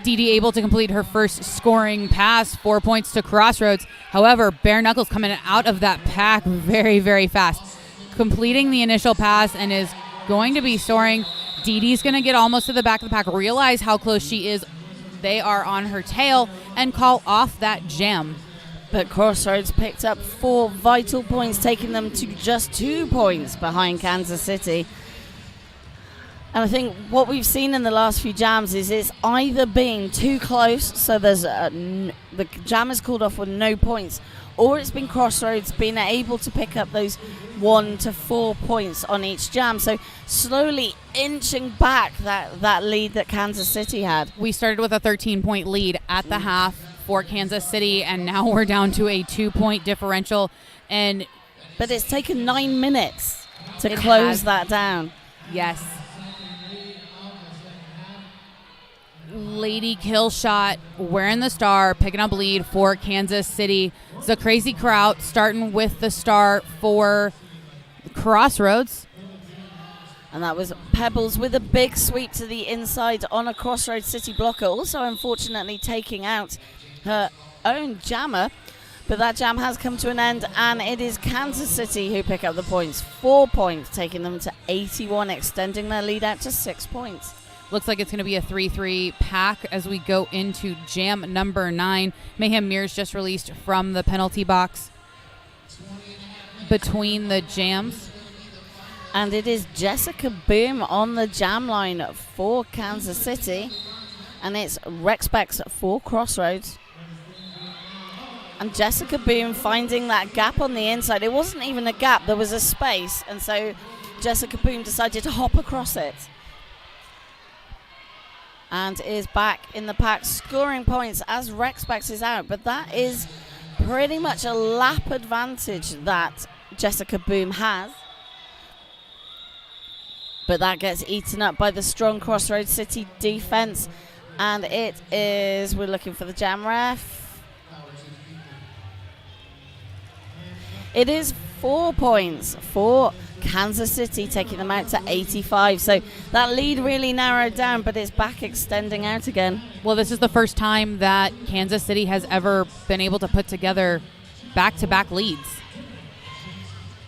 Dee able to complete her first scoring pass, 4 points to Crossroads. However, Bare Knuckles coming out of that pack very, very fast, completing the initial pass and is going to be soaring. Didi's going to get almost to the back of the pack, realize how close she is. They are on her tail and call off that jam. But Crossroads picked up 4 vital points, taking them to just 2 points behind Kansas City. And I think what we've seen in the last few jams is it's either been too close, so there's the jam is called off with no points, or it's been Crossroads being able to pick up those 1 to 4 points on each jam. So slowly inching back that lead that Kansas City had. We started with a 13-point lead at the half for Kansas City, and now we're down to a 2-point differential. But it's taken 9 minutes to close that down. Yes. Lady Killshot wearing the star, picking up lead for Kansas City. It's a crazy crowd starting with the star for Crossroads. And that was Pebbles with a big sweep to the inside on a Crossroads City blocker, also unfortunately taking out her own jammer. But that jam has come to an end, and it is Kansas City who pick up the points. 4 points, taking them to 81, extending their lead out to 6 points. Looks like it's going to be a 3-3 pack as we go into jam number 9. Mayhem Mirrors just released from the penalty box between the jams. And it is Jessica Boom on the jam line for Kansas City. And it's Rex Bex for Crossroads. And Jessica Boom finding that gap on the inside. It wasn't even a gap, there was a space. And so Jessica Boom decided to hop across it. And is back in the pack, scoring points as Rex Bex is out. But that is pretty much a lap advantage that Jessica Boom has. But that gets eaten up by the strong Crossroads City defense. And it is, we're looking for the jam ref. It is 4 points for Kansas City, taking them out to 85. So that lead really narrowed down, but it's back extending out again. Well, this is the first time that Kansas City has ever been able to put together back-to-back leads.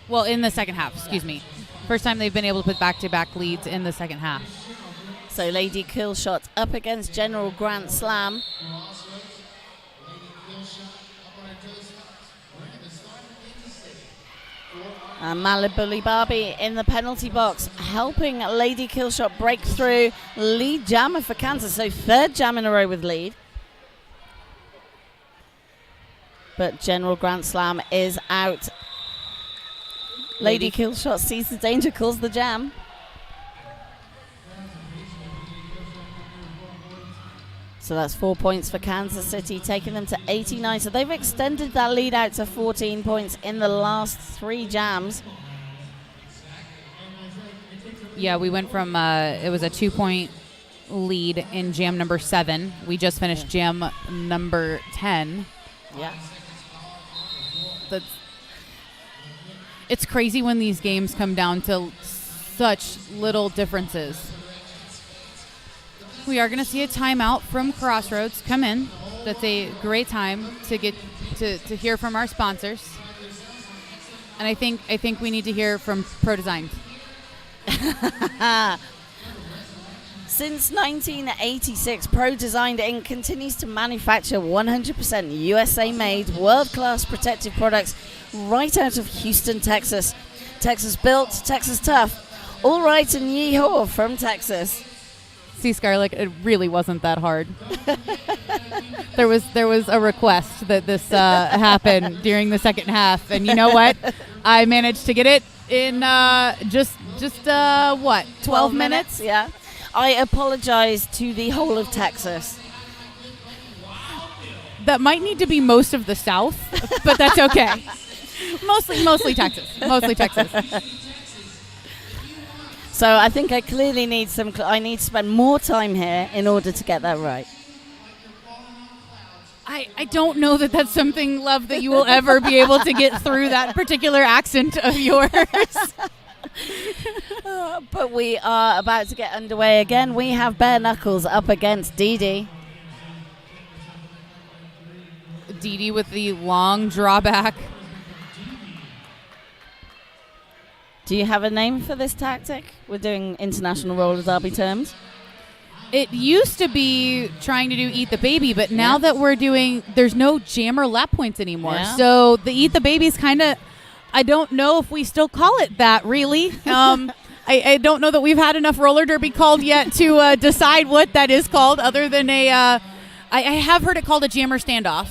Well, in the second half, excuse me. First time they've been able to put back-to-back leads in the second half. So Lady Killshot up against General Grand Slam. And Malibuli Barbie in the penalty box, helping Lady Killshot break through. Lead jammer for Kansas, so 3rd jam in a row with lead. But General Grand Slam is out. Lady Killshot sees the danger, calls the jam. So that's 4 points for Kansas City, taking them to 89. So they've extended that lead out to 14 points in the last 3 jams. Yeah, we went from, it was a 2-point lead in jam number 7. We just finished jam number 10. Yeah. It's crazy when these games come down to such little differences. we are going to see a timeout from Crossroads come in. That's a great time to get to hear from our sponsors. And I think we need to hear from Pro Design. Since 1986, Pro Designed Inc. continues to manufacture 100% USA-made, world-class protective products right out of Houston, Texas. Texas built, Texas tough. All right and yee-haw from Texas. See, Scarlett, it really wasn't that hard. There was a request that this happen during the second half, and you know what? I managed to get it in just 12 minutes? Yeah. I apologize to the whole of Texas. That might need to be most of the South, but that's okay. Mostly Texas. Mostly Texas. So I think I clearly need I need to spend more time here in order to get that right. I don't know that that's something, love, that you will ever be able to get through that particular accent of yours. But we are about to get underway again. We have Bare Knuckles up against Dee. Dee with the long drawback. Do you have a name for this tactic? We're doing international roller derby terms. It used to be trying to do Eat the Baby, but now that we're doing, there's no jammer lap points anymore. Yeah. So the Eat the Baby is kind of, I don't know if we still call it that, really. I don't know that we've had enough roller derby called yet to decide what that is called, other than I have heard it called a jammer standoff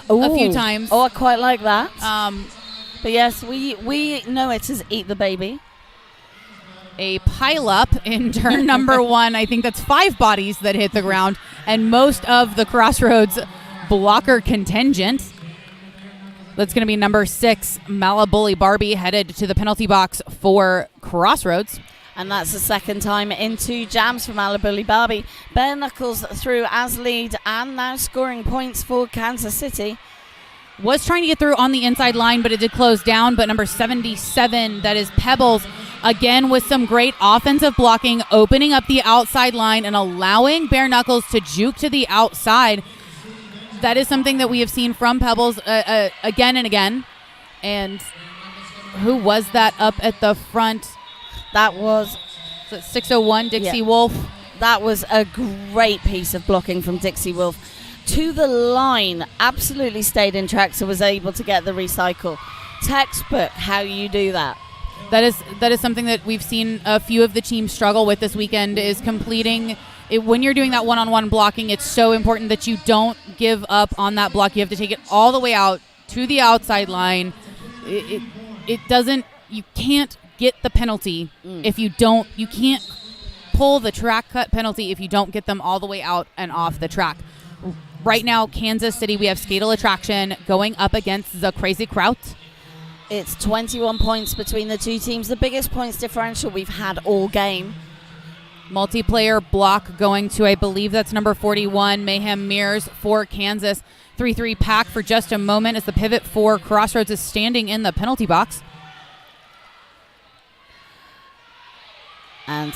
a few times. Oh, I quite like that. But But yes, we know it as Eat the Baby. A pile up in turn number one. I think that's 5 bodies that hit the ground, and most of the Crossroads blocker contingent. That's going to be number 6, Malabully Barbie, headed to the penalty box for Crossroads. And that's the second time in 2 jams for Malabully Barbie. Bare Knuckles through as lead and now scoring points for Kansas City. Was trying to get through on the inside line, but it did close down. But number 77, that is Pebbles, again with some great offensive blocking, opening up the outside line and allowing Bare Knuckles to juke to the outside. That is something that we have seen from Pebbles again and again. And who was that up at the front? That was 601, Dixie Wolf. That was a great piece of blocking from Dixie Wolf. To the line, absolutely stayed in track, so was able to get the recycle. Textbook how you do that. That is something that we've seen a few of the teams struggle with this weekend, is completing it. When you're doing that one-on-one blocking, it's so important that you don't give up on that block. You have to take it all the way out to the outside line. It doesn't, you can't get the penalty if you don't, you can't pull the track cut penalty if you don't get them all the way out and off the track. Right now, Kansas City, we have Skatel Attraction going up against the Crazy Kraut. It's 21 points between the two teams, the biggest points differential we've had all game. Multiplayer block going to, I believe that's number 41, Mayhem Mears for Kansas. 3-3 pack for just a moment as the pivot for Crossroads is standing in the penalty box. And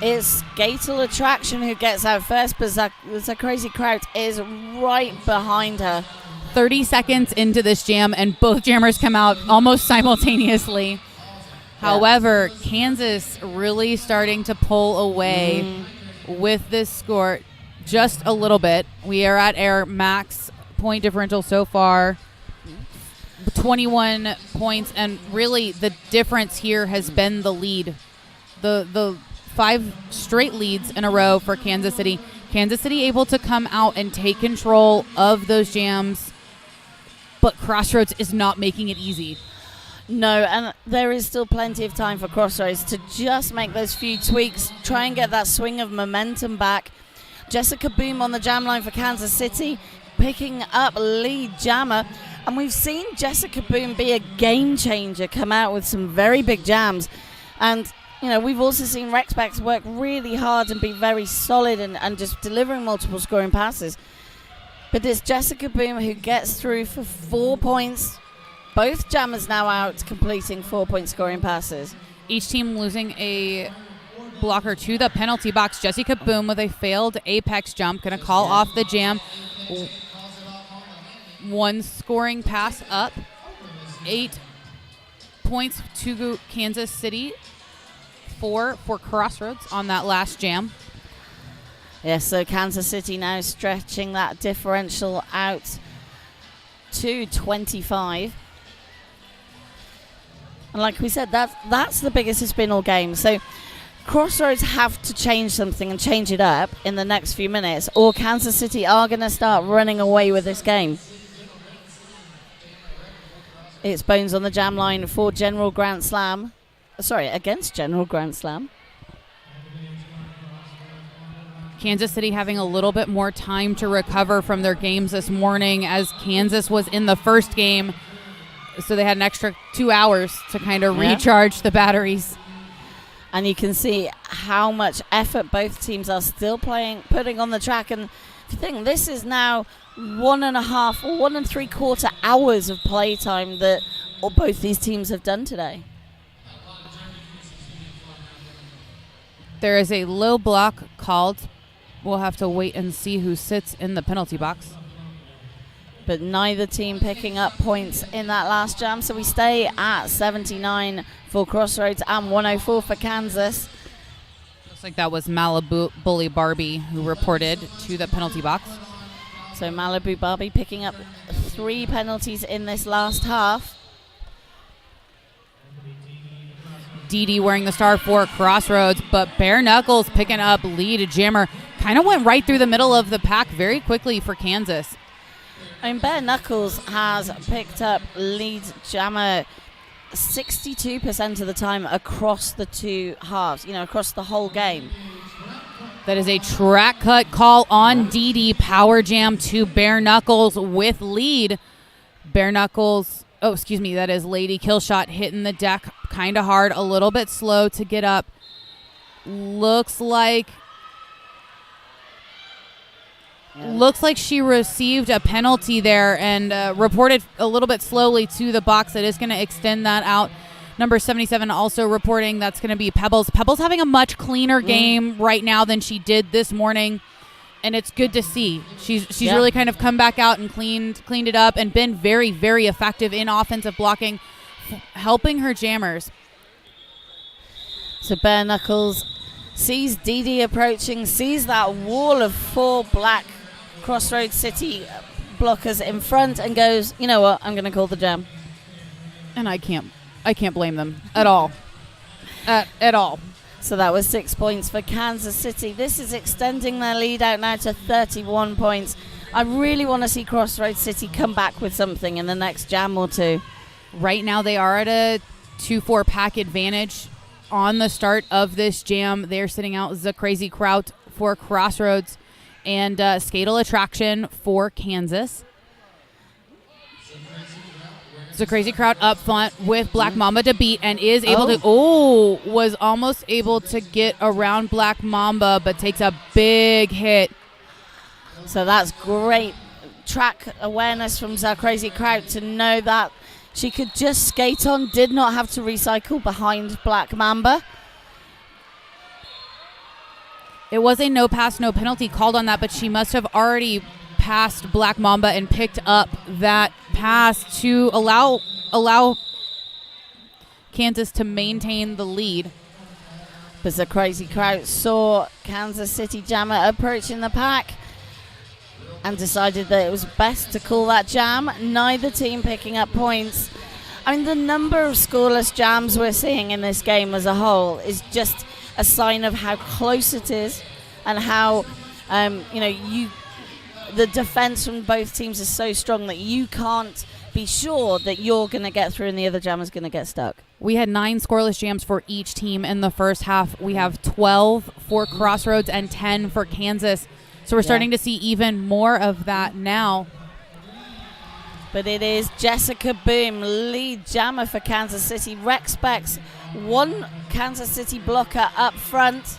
it's Skatel Attraction who gets out first, but the Crazy Kraut is right behind her. 30 seconds into this jam, and both jammers come out almost simultaneously. Yeah. However, Kansas really starting to pull away with this score just a little bit. We are at our max point differential so far, 21 points, and really the difference here has been the lead. The 5 straight leads in a row for Kansas City. Kansas City able to come out and take control of those jams, but Crossroads is not making it easy. No, and there is still plenty of time for Crossroads to just make those few tweaks, try and get that swing of momentum back. Jessica Boom on the jam line for Kansas City, picking up lead jammer. And we've seen Jessica Boom be a game changer, come out with some very big jams. And you know, we've also seen Rexbacks work really hard and be very solid and just delivering multiple scoring passes. But it's Jessica Boom who gets through for 4 points. Both jammers now out completing 4-point scoring passes. Each team losing a blocker to the penalty box. Jessie Kaboom with a failed apex jump. Going to call off the jam. One scoring pass up. 8 points to Kansas City. 4 for Crossroads on that last jam. Yes, so Kansas City now stretching that differential out to 25. And like we said, that's the biggest it's been all game. So Crossroads have to change something and change it up in the next few minutes, or Kansas City are going to start running away with this game. It's Bones on the jam line for General Grand Slam. Sorry, against General Grand Slam. Kansas City having a little bit more time to recover from their games this morning, as Kansas was in the first game. So they had an extra 2 hours to kind of recharge the batteries. And you can see how much effort both teams are still putting on the track. And if you think this is now 1.5 or 1 3/4 hours of playtime that both these teams have done today. There is a low block called. We'll have to wait and see who sits in the penalty box. But neither team picking up points in that last jam. So we stay at 79 for Crossroads and 104 for Kansas. Looks like that was Malibu Bully Barbie who reported to the penalty box. So Malibu Barbie picking up 3 penalties in this last half. Dee wearing the star for Crossroads, but Bare Knuckles picking up lead jammer. Kind of went right through the middle of the pack very quickly for Kansas. I mean, Bare Knuckles has picked up lead jammer 62% of the time across the 2 halves, across the whole game. That is a track cut call on Dee. Power jam to Bare Knuckles with lead. Bare Knuckles, that is Lady Killshot hitting the deck kind of hard, a little bit slow to get up. Looks like she received a penalty there and reported a little bit slowly to the box. That is going to extend that out. Number 77 also reporting that's going to be Pebbles. Pebbles having a much cleaner game right now than she did this morning, and it's good to see. She's really kind of come back out and cleaned it up and been very, very effective in offensive blocking, helping her jammers. So Bare Knuckles sees Dee approaching, sees that wall of 4 black Crossroads City blockers in front, and goes, you know what, I'm going to call the jam. And I can't blame them at all. At all. So that was 6 points for Kansas City. This is extending their lead out now to 31 points. I really want to see Crossroads City come back with something in the next jam or two. Right now they are at a 2-4 pack advantage on the start of this jam. They're sitting out the Crazy Kraut for Crossroads and Skatel Attraction for Kansas. So Crazy Kraut up front with Black Mamba to beat and is able was almost able to get around Black Mamba, but takes a big hit. So that's great track awareness from Crazy Kraut to know that she could just skate on, did not have to recycle behind Black Mamba. It was a no pass, no penalty called on that, but she must have already passed Black Mamba and picked up that pass to allow Kansas to maintain the lead. But the Crazy Kraut saw Kansas City jammer approaching the pack and decided that it was best to call that jam. Neither team picking up points. I mean, the number of scoreless jams we're seeing in this game as a whole is just a sign of how close it is and how, the defense from both teams is so strong that you can't be sure that you're going to get through and the other jammer's going to get stuck. We had 9 scoreless jams for each team in the first half. We have 12 for Crossroads and 10 for Kansas. So we're starting to see even more of that now. But it is Jessica Boom, lead jammer for Kansas City. Rex Specs, 1 Kansas City blocker up front.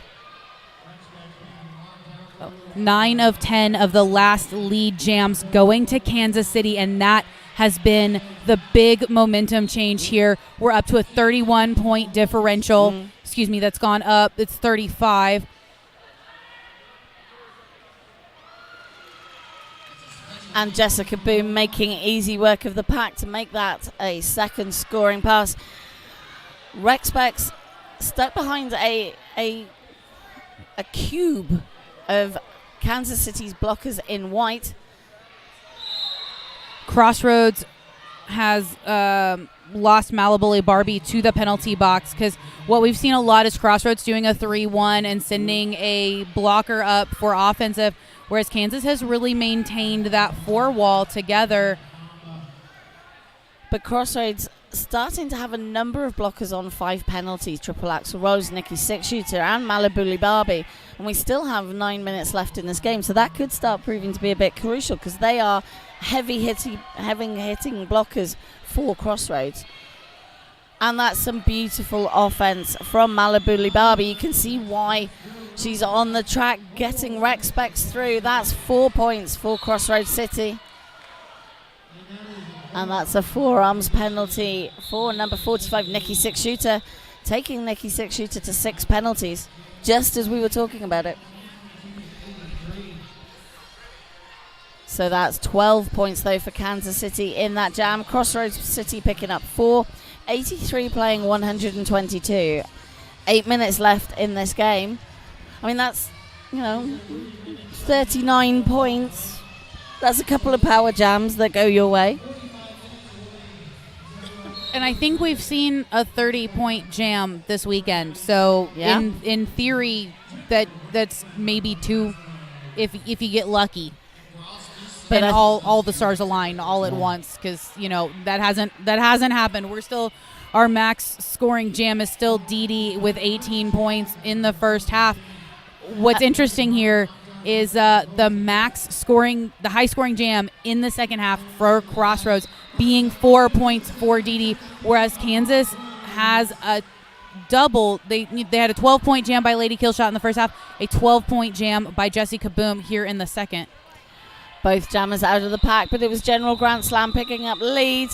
9 of 10 of the last lead jams going to Kansas City, and that has been the big momentum change here. We're up to a 31-point differential. that's gone up. It's 35. And Jessica Boom making easy work of the pack to make that a second scoring pass. Rexpex stuck behind a cube of Kansas City's blockers in white. Crossroads has lost Malabuli Barbie to the penalty box, because what we've seen a lot is Crossroads doing a 3-1 and sending a blocker up for offensive, whereas Kansas has really maintained that 4 wall together. But Crossroads starting to have a number of blockers on 5 penalties. Triple Axel Rose, Nikki 6-shooter and Malabuli Barbie. And we still have 9 minutes left in this game. So that could start proving to be a bit crucial, because they are heavy hitting blockers for Crossroads. And that's some beautiful offense from Malabuli Barbie. You can see why she's on the track getting Rexpex through. That's 4 points for Crossroads City. And that's a forearms penalty for number 45, Nikki 6-shooter, taking Nikki 6-shooter to 6 penalties, just as we were talking about it. So that's 12 points, though, for Kansas City in that jam. Crossroads City picking up 4, 83 playing 122. 8 minutes left in this game. I mean, that's, 39 points. That's a couple of power jams that go your way. And I think we've seen a 30-point jam this weekend. So yeah. in theory, that's maybe 2 if you get lucky. But and all the stars align all at once, because that hasn't happened. We're still, our max scoring jam is still Didi with 18 points in the first half. What's interesting here is the high scoring jam in the second half for Crossroads being 4 points for Didi, whereas Kansas has a double. They had a 12-point jam by Lady Killshot in the first half, a 12-point jam by Jessie Kaboom here in the second. Both jammers out of the pack, but it was General Grant Slam picking up lead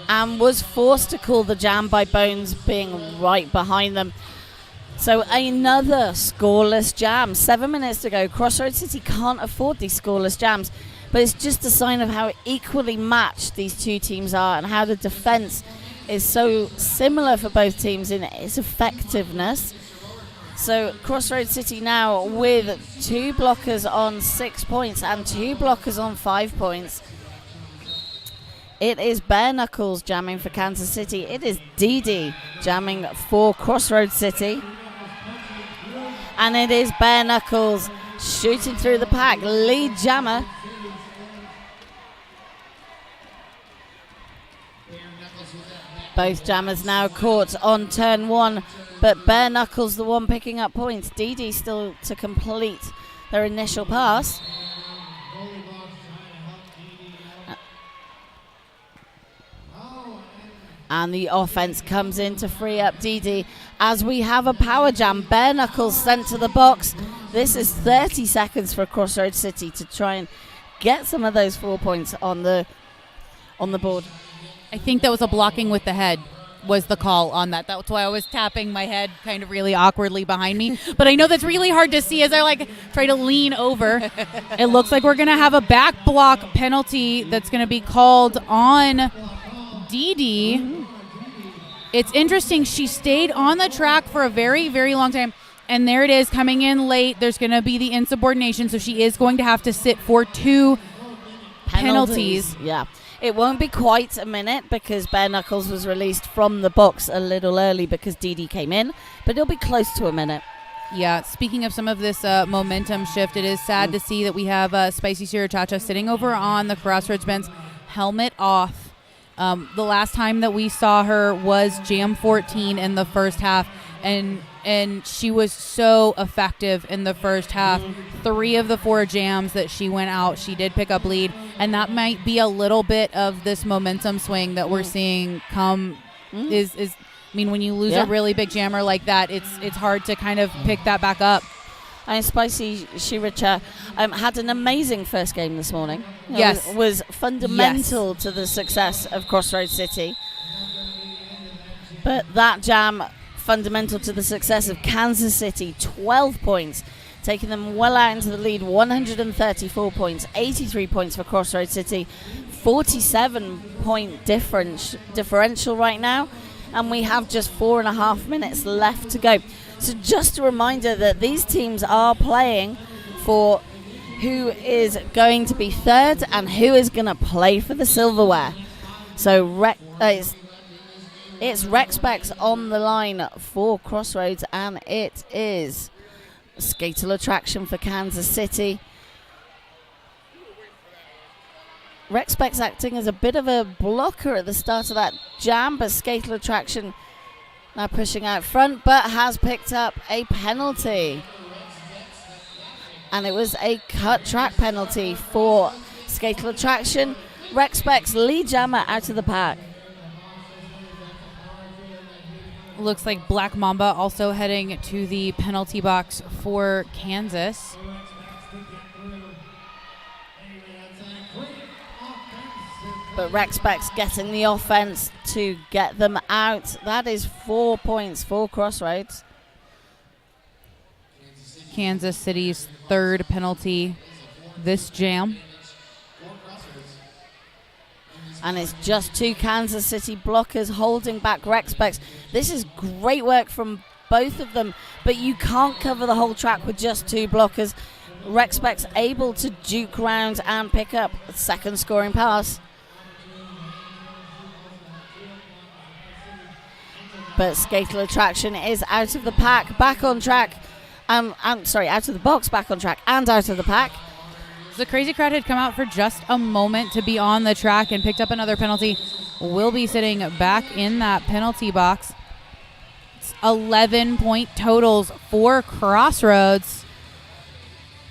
and was forced to call the jam by Bones being right behind them. So another scoreless jam. 7 minutes to go. Crossroads City can't afford these scoreless jams, but it's just a sign of how equally matched these two teams are and how the defense is so similar for both teams in its effectiveness. So Crossroads City now with 2 blockers on 6 points and 2 blockers on 5 points. It is Bare Knuckles jamming for Kansas City. It is Didi jamming for Crossroads City. And it is Bare Knuckles shooting through the pack, lead jammer. Both jammers now caught on turn 1, but Bare Knuckles the one picking up points. Didi still to complete their initial pass. And the offense comes in to free up Didi as we have a power jam. Bare Knuckles sent to the box. This is 30 seconds for Crossroads City to try and get some of those 4 points on the board. I think that was a blocking with the head was the call on that. That's why I was tapping my head kind of really awkwardly behind me. But I know that's really hard to see as I try to lean over. It looks like we're going to have a back block penalty that's going to be called on Didi. It's interesting. She stayed on the track for a very, very long time. And there it is coming in late. There's going to be the insubordination. So she is going to have to sit for 2 penalties. Yeah. It won't be quite a minute because Bare Knuckles was released from the box a little early because Didi came in. But it'll be close to a minute. Yeah, speaking of some of this momentum shift, it is sad to see that we have Spicy Sriracha sitting over on the Crossroads bench, helmet off. The last time that we saw her was Jam 14 in the first half, and she was so effective in the first half. 3 of the 4 jams that she went out, she did pick up lead, and that might be a little bit of this momentum swing that we're seeing come. I mean, when you lose a really big jammer like that, it's hard to kind of pick that back up. And Spicy Shiracha had an amazing first game this morning. Yes. Was fundamental to the success of Crossroads City. But that jam fundamental to the success of Kansas City. 12 points, taking them well out into the lead. 134 points, 83 points for Crossroads City. 47-point differential right now, and we have just 4.5 minutes left to go. So just a reminder that these teams are playing for who is going to be third and who is going to play for the silverware. So it's Rexpex on the line for Crossroads, and it is Skatal Attraction for Kansas City. Rexpex acting as a bit of a blocker at the start of that jam, but Skatal Attraction now pushing out front, but has picked up a penalty. And it was a cut track penalty for Skatal Attraction. Rexpex lead jammer out of the pack. Looks like Black Mamba also heading to the penalty box for Kansas. But Rexpex getting the offense to get them out. That is 4 points for Crossroads. Kansas City's third penalty this jam. And it's just 2 Kansas City blockers holding back Rexpex. This is great work from both of them, but you can't cover the whole track with just 2 blockers. Rexpex able to duke round and pick up a second scoring pass. But Skatal Attraction is out of the pack, back on track. Out of the box, back on track, and out of the pack. The crazy crowd had come out for just a moment to be on the track and picked up another penalty. Will be sitting back in that penalty box. It's 11-point totals for Crossroads.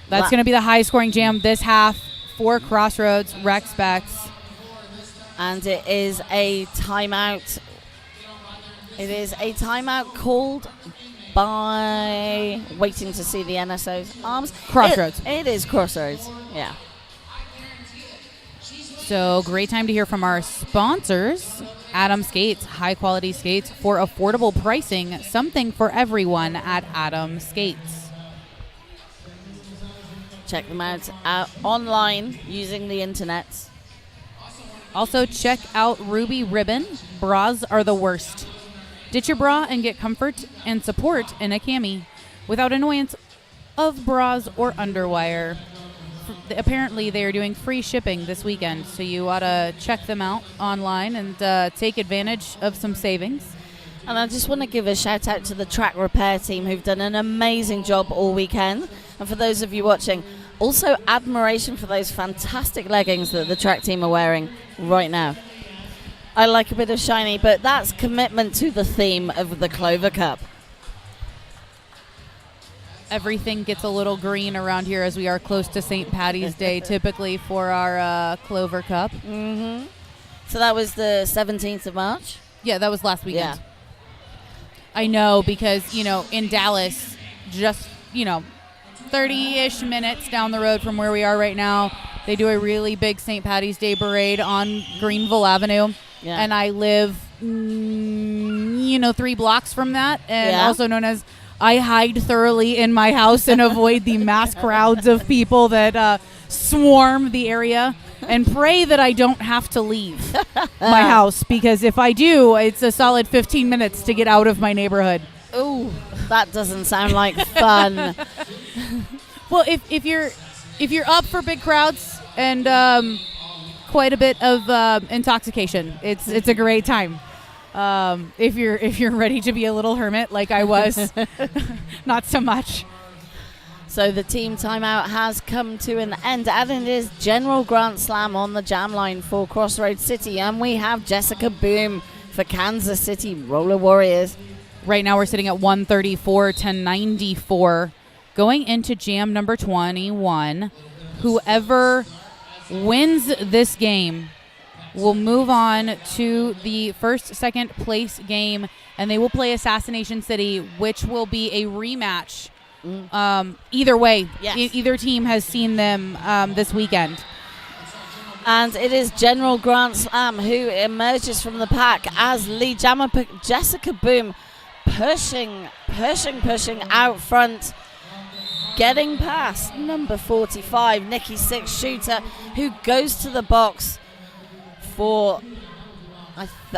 That's going to be the high-scoring jam this half for Crossroads, Rexpex. And it is a timeout. It is a timeout called by waiting to see the NSO's arms. Crossroads. It is Crossroads, yeah. So great time to hear from our sponsors. Adam Skates, high quality skates for affordable pricing. Something for everyone at Adam Skates. Check them out online using the internet. Also check out Ruby Ribbon. Bras are the worst. Ditch your bra and get comfort and support in a cami without annoyance of bras or underwire. Apparently, they are doing free shipping this weekend, so you ought to check them out online and take advantage of some savings. And I just want to give a shout out to the track repair team who've done an amazing job all weekend. And for those of you watching, also admiration for those fantastic leggings that the track team are wearing right now. I like a bit of shiny, but that's commitment to the theme of the Clover Cup. Everything gets a little green around here as we are close to St. Patty's Day, typically for our Clover Cup. Mm-hmm. So that was the 17th of March? Yeah, that was last weekend. Yeah. I know because, in Dallas, just, 30-ish minutes down the road from where we are right now, they do a really big St. Patty's Day parade on Greenville Avenue. Yeah. And I live, 3 blocks from that, and also known as I hide thoroughly in my house and avoid the mass crowds of people that swarm the area, and pray that I don't have to leave my house, because if I do, it's a solid 15 minutes to get out of my neighborhood. Ooh, that doesn't sound like fun. Well, if you're up for big crowds and quite a bit of intoxication, it's a great time. If you're ready to be a little hermit like I was, not so much. So the team timeout has come to an end, and it is General Grant Slam on the jam line for Crossroads City, and we have Jessica Boom for Kansas City Roller Warriors. Right now we're sitting at 134 to 94. Going into jam number 21, whoever wins this game will move on to the second place game, and they will play Assassination City, which will be a rematch. Either way, yes. Either team has seen them this weekend. And it is General Grant Slam who emerges from the pack as lead jammer. Jessica Boom pushing out front, getting past number 45, Nikki Six Shooter, who goes to the box for,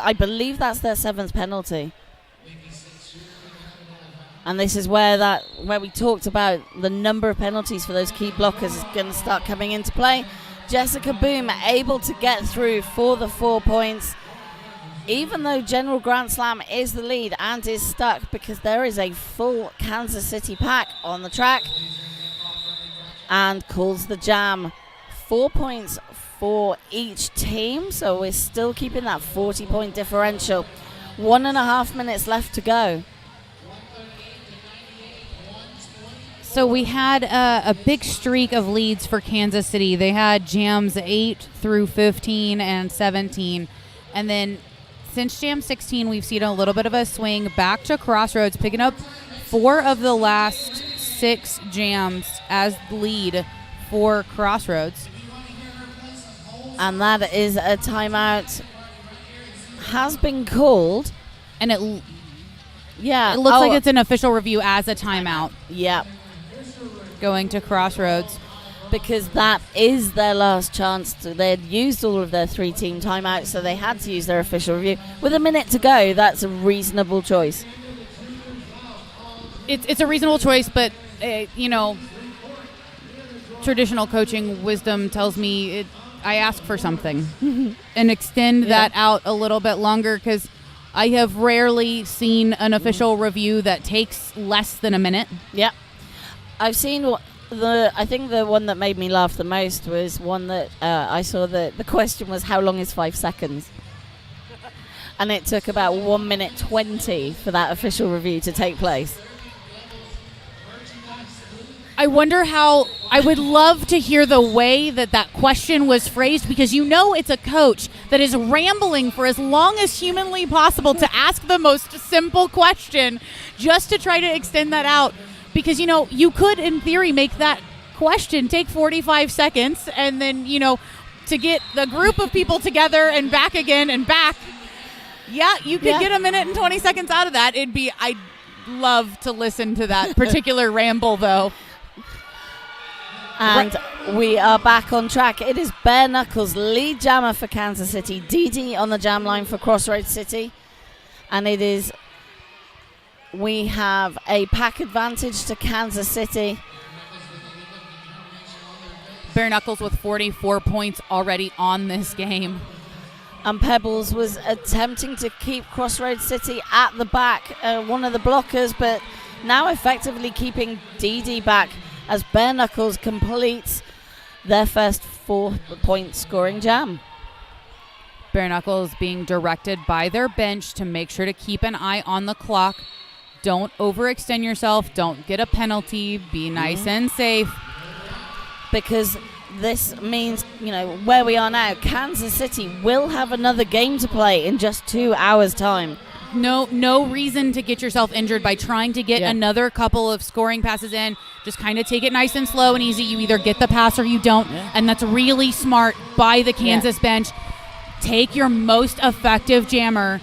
I believe that's their 7th penalty. And this is where we talked about the number of penalties for those key blockers is going to start coming into play. Jessica Boom able to get through for the 4 points, even though General Grand Slam is the lead and is stuck because there is a full Kansas City pack on the track, and calls the jam. 4 points for each team, so we're still keeping that 40-point differential. 1.5 minutes left to go. So we had a big streak of leads for Kansas City. They had jams 8 through 15 and 17. And then since jam 16, we've seen a little bit of a swing back to Crossroads, picking up 4 of the last 6 jams as lead for Crossroads. And that is a timeout has been called. And it looks like it's an official review as a timeout. Yeah. Going to Crossroads. Because that is their last chance. They had used all of their 3-team timeouts, so they had to use their official review. With a minute to go, that's a reasonable choice. It's a reasonable choice, but, traditional coaching wisdom tells me I ask for something and extend that out a little bit longer, because I have rarely seen an official review that takes less than a minute. Yep. I've seen I think the one that made me laugh the most was one that I saw that the question was, how long is 5 seconds? And it took about 1 minute 20 for that official review to take place. I wonder how, I would love to hear the way that question was phrased, because it's a coach that is rambling for as long as humanly possible to ask the most simple question just to try to extend that out. Because, you could, in theory, make that question take 45 seconds and then, to get the group of people together and back again and back. Yeah, you could get a minute and 20 seconds out of that. I'd love to listen to that particular ramble, though. And we are back on track. It is Bare Knuckles, lead jammer for Kansas City. Dee on the jam line for Crossroads City. And we have a pack advantage to Kansas City. Bare Knuckles with 44 points already on this game. And Pebbles was attempting to keep Crossroads City at the back, one of the blockers, but now effectively keeping Dee back as Bare Knuckles completes their first 4-point scoring jam. Bare Knuckles being directed by their bench to make sure to keep an eye on the clock. Don't overextend yourself. Don't get a penalty. Be nice and safe. Because this means, where we are now, Kansas City will have another game to play in just 2 hours' time. No reason to get yourself injured by trying to get another couple of scoring passes in. Just kind of take it nice and slow and easy. You either get the pass or you don't. Yeah. And that's really smart by the Kansas bench. Take your most effective jammer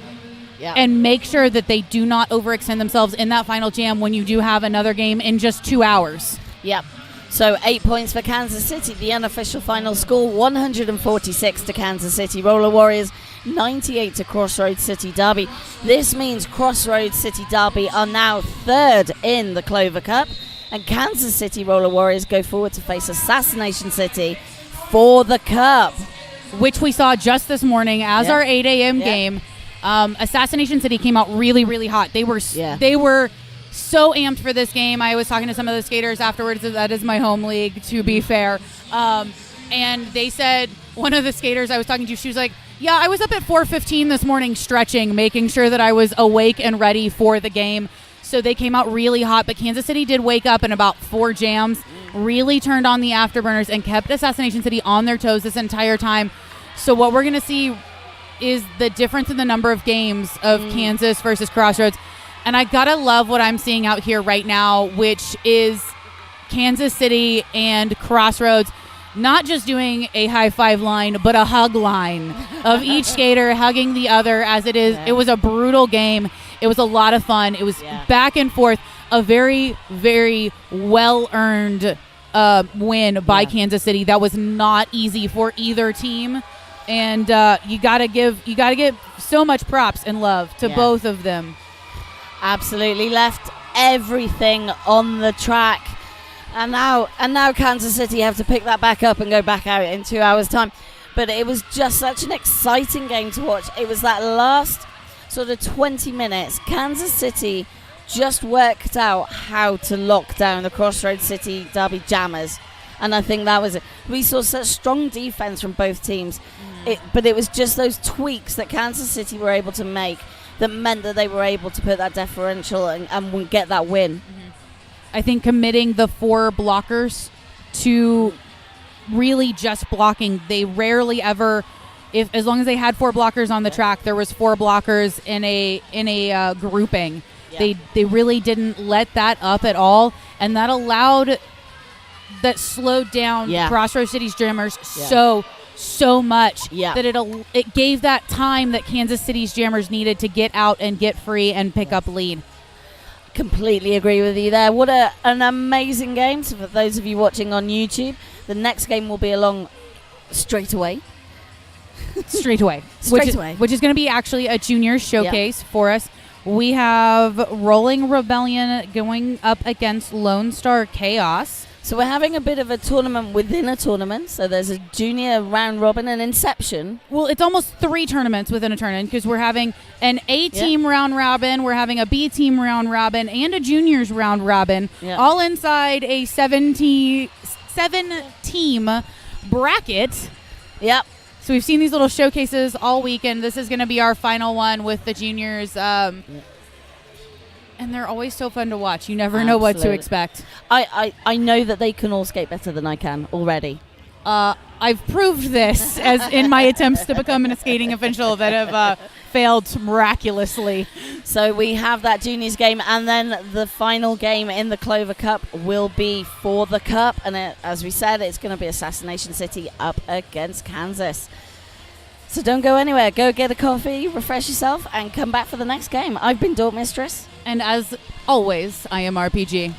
and make sure that they do not overextend themselves in that final jam when you do have another game in just 2 hours. Yep. So 8 points for Kansas City. The unofficial final score, 146 to Kansas City Roller Warriors, 98 to Crossroads City Derby. This means Crossroads City Derby are now 3rd in the Clover Cup, and Kansas City Roller Warriors go forward to face Assassination City for the Cup. Which we saw just this morning as our 8 a.m. game. Assassination City came out really, really hot. They were so amped for this game. I was talking to some of the skaters afterwards. That is my home league, to be fair. And they said, one of the skaters I was talking to, she was like, yeah, I was up at 4:15 this morning stretching, making sure that I was awake and ready for the game. So they came out really hot. But Kansas City did wake up in about 4 jams, really turned on the afterburners, and kept Assassination City on their toes this entire time. So what we're going to see is the difference in the number of games of Kansas versus Crossroads. And I gotta love what I'm seeing out here right now, which is Kansas City and Crossroads not just doing a high five line, but a hug line of each skater hugging the other, as it is. It was a brutal game. It was a lot of fun. It was back and forth. A very, very well-earned win by Kansas City. That was not easy for either team, and you gotta give so much props and love to both of them. Absolutely, left everything on the track, and now Kansas City have to pick that back up and go back out in 2 hours' time. But it was just such an exciting game to watch. It was that last sort of 20 minutes. Kansas City just worked out how to lock down the Crossroads City Derby Jammers, and I think that was it. We saw such strong defense from both teams, but it was just those tweaks that Kansas City were able to make that meant that they were able to put that differential and get that win. I think committing the 4 blockers to really just blocking. They rarely ever, as long as they had 4 blockers on the track, there was 4 blockers in a grouping. Yeah. They really didn't let that up at all, and that slowed down Crossroads City's Jammers so much that it gave that time that Kansas City's Jammers needed to get out and get free and pick up lead. Completely agree with you there. What an amazing game. So for those of you watching on YouTube, the next game will be along straight away. Which is going to be actually a junior showcase for us. We have Rolling Rebellion going up against Lone Star Chaos. So we're having a bit of a tournament within a tournament. So there's a junior round robin and Inception. Well, it's almost 3 tournaments within a tournament because we're having an A-team round robin, we're having a B-team round robin, and a juniors round robin, all inside a 7-team bracket. Yep. So we've seen these little showcases all weekend. This is going to be our final one with the juniors. And they're always so fun to watch. You never know what to expect. I know that they can all skate better than I can already. I've proved this as in my attempts to become a skating official that have failed miraculously. So we have that juniors game, and then the final game in the Clover Cup will be for the Cup. And as we said, it's going to be Assassination City up against Kansas. So don't go anywhere. Go get a coffee, refresh yourself, and come back for the next game. I've been Dork Mistress. And as always, I am RPG.